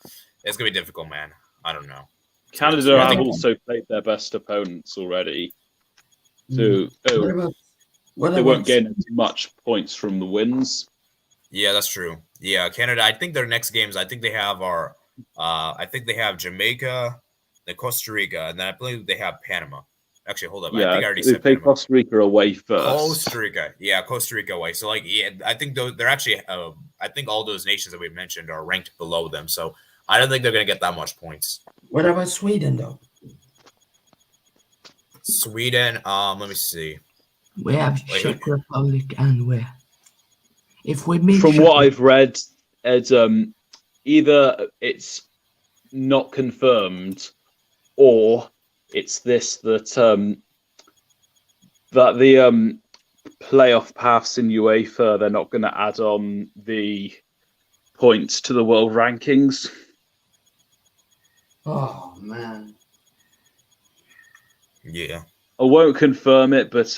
It's gonna be difficult, man. I don't know. Canada have also played their best opponents already, so they won't gain much points from the wins. Yeah, that's true. Yeah, Canada. I think their next games. I think they have Jamaica, then Costa Rica, and then I believe they have Panama. Actually, hold up. Yeah, I think I already they said play Panama. Costa Rica away first. Costa Rica away. So, I think they're actually. I think all those nations that we mentioned are ranked below them. So I don't think they're going to get that much points. What about Sweden, though? Sweden. Let me see. We have Czech Republic and where? If we meet from what I've read, it's either it's not confirmed or it's this that the playoff paths in UEFA, they're not going to add on the points to the world rankings. Oh man. Yeah. I won't confirm it, but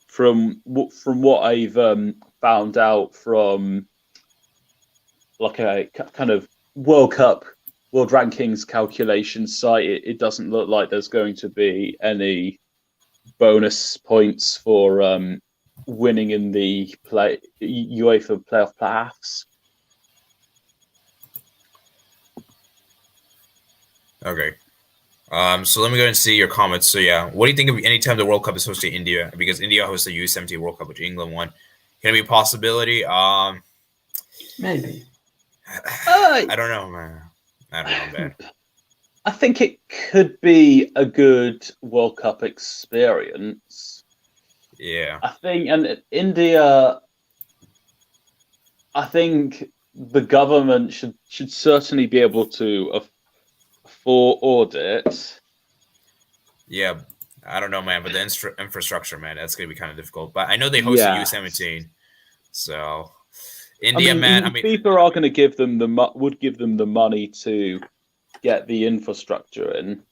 from what I've found out from like a kind of World rankings calculation site, it doesn't look like there's going to be any bonus points for winning in the UEFA playoffs. Okay. So let me go and see your comments. So yeah, what do you think of any time the World Cup is hosted in India? Because India hosts the U17 World Cup, which England won. Can it be a possibility? Maybe. I don't know, man. I don't know, man. I think it could be a good World Cup experience. Yeah. I think, and India, I think the government should certainly be able to afford it. Yeah, I don't know, man, but the infrastructure, man, that's gonna be kind of difficult. But I know they host the U17, so India, FIFA are going to give them would give them the money to get the infrastructure in.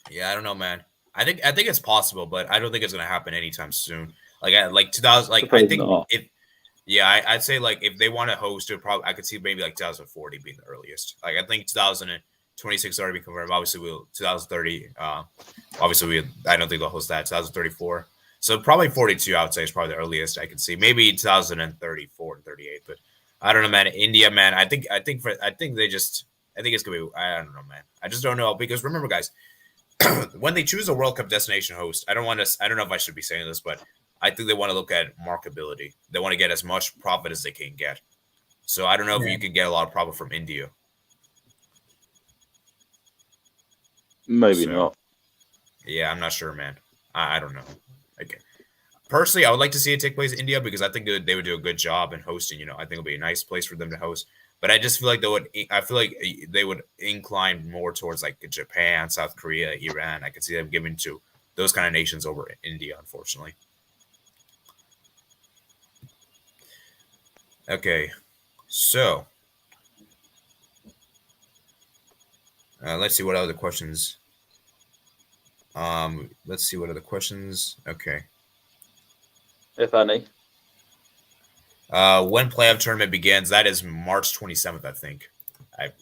Yeah, I don't know, man. I think it's possible, but I don't think it's gonna happen anytime soon. Like 2000, I think not. I'd say like if they want to host it, probably I could see maybe like 2040 being the earliest. Like I think 2026 already been confirmed. Obviously, 2030. Obviously, I don't think they'll host that. 2034. So probably 42. I would say is probably the earliest I can see. Maybe 2034 and 38. But I don't know, man. India, man. I think it's gonna be. I don't know, man. I just don't know because remember, guys, when they choose a World Cup destination host, I don't know if I should be saying this, but I think they want to look at markability. They want to get as much profit as they can get. So I don't know if you can get a lot of profit from India. Maybe not. Yeah, I'm not sure, man. I don't know. Okay. Personally, I would like to see it take place in India because I think they would do a good job in hosting. I think it'll be a nice place for them to host. But I just feel like they would incline more towards like Japan, South Korea, Iran. I could see them giving to those kind of nations over India, unfortunately. Okay, so let's see what other questions. Let's see what other questions. Okay. If any. When playoff tournament begins, that is March 27th, I think.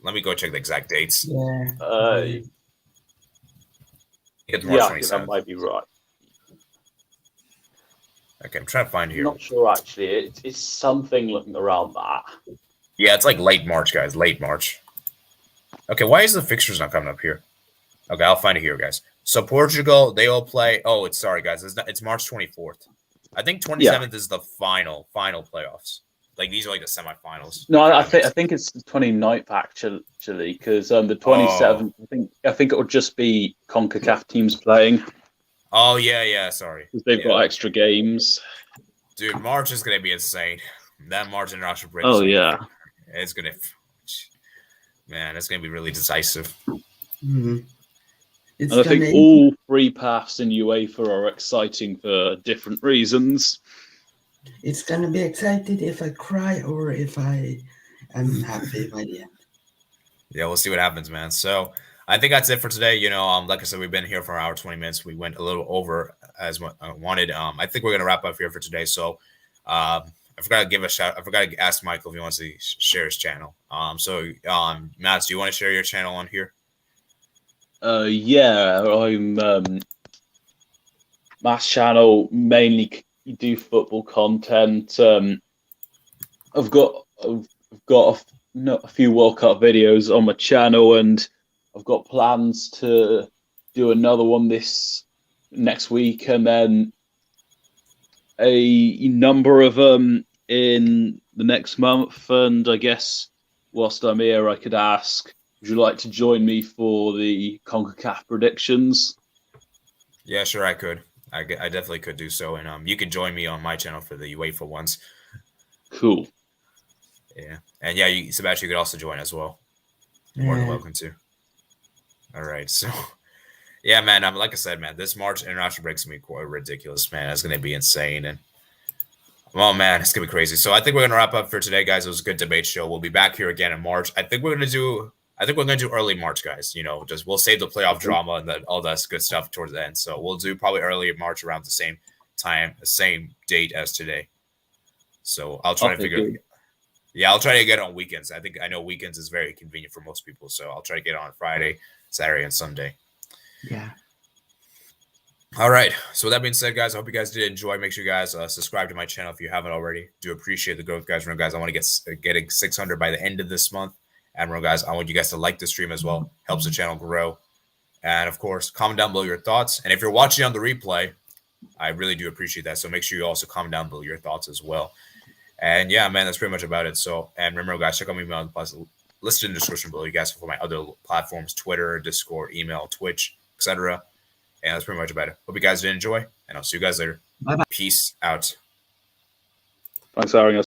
Let me go check the exact dates. Yeah. It's March 27th. I think that might be right. Okay, I'm trying to find here. I'm not sure actually. It's something looking around that. Yeah, it's like late March, guys. Late March. Okay, why is the fixtures not coming up here? Okay, I'll find it here, guys. So Portugal, they all play. Oh, sorry, guys. It's March 24th. I think 27th is the final playoffs. Like these are like the semifinals. No, I think it's the 29th actually, because the 27th. I think it will just be CONCACAF teams playing. Oh yeah. Sorry, because they've got extra games. Dude, March is gonna be insane. That March international break. Oh yeah, it's gonna. Man, it's gonna be really decisive. Mm-hmm. And I think all three paths in UEFA are exciting for different reasons. It's gonna be excited if I cry or if I am happy by the end. Yeah, we'll see what happens, man. So I think that's it for today. Like I said, we've been here for an hour, 20 minutes. We went a little over as I wanted. I think we're gonna wrap up here for today. So I forgot to give a shout. I forgot to ask Michael if he wants to share his channel. Matt, do you want to share your channel on here? Yeah, I'm Matt's channel mainly do football content. I've got a few World Cup videos on my channel, and I've got plans to do another one this next week, and then a number of them in the next month. And I guess whilst I'm here, I could ask, would you like to join me for the CONCACAF predictions? Yeah, sure, I could. I definitely could do so. And you can join me on my channel for the UEFA ones. Cool. Yeah. And yeah, Sebastian, you could also join as well. You're more than welcome to. All right. So, yeah, man, like I said, man, this March international break is going to be quite ridiculous, man. It's going to be insane. And, oh, man, it's going to be crazy. So I think we're going to wrap up for today, guys. It was a good debate show. We'll be back here again in March. I think we're going to do I think we're going to do early March, guys. Just we'll save the playoff drama and all that good stuff towards the end. So we'll do probably early March around the same time, the same date as today. So I'll try to figure. Yeah, I'll try to get on weekends. I know weekends is very convenient for most people, so I'll try to get on Friday, Saturday, and Sunday. Yeah. All right. So with that being said, guys, I hope you guys did enjoy. Make sure you guys subscribe to my channel if you haven't already. Do appreciate the growth, guys. Remember, guys, I want to get getting 600 by the end of this month. And remember, guys, I want you guys to like the stream as well. Helps the channel grow. And of course, comment down below your thoughts. And if you're watching on the replay, I really do appreciate that. So make sure you also comment down below your thoughts as well. And yeah, man, that's pretty much about it. So, and remember, guys, check out my email listed in the description below. You guys for my other platforms: Twitter, Discord, email, Twitch, etc. And that's pretty much about it. Hope you guys did enjoy, and I'll see you guys later. Bye-bye. Peace out. Thanks for having us.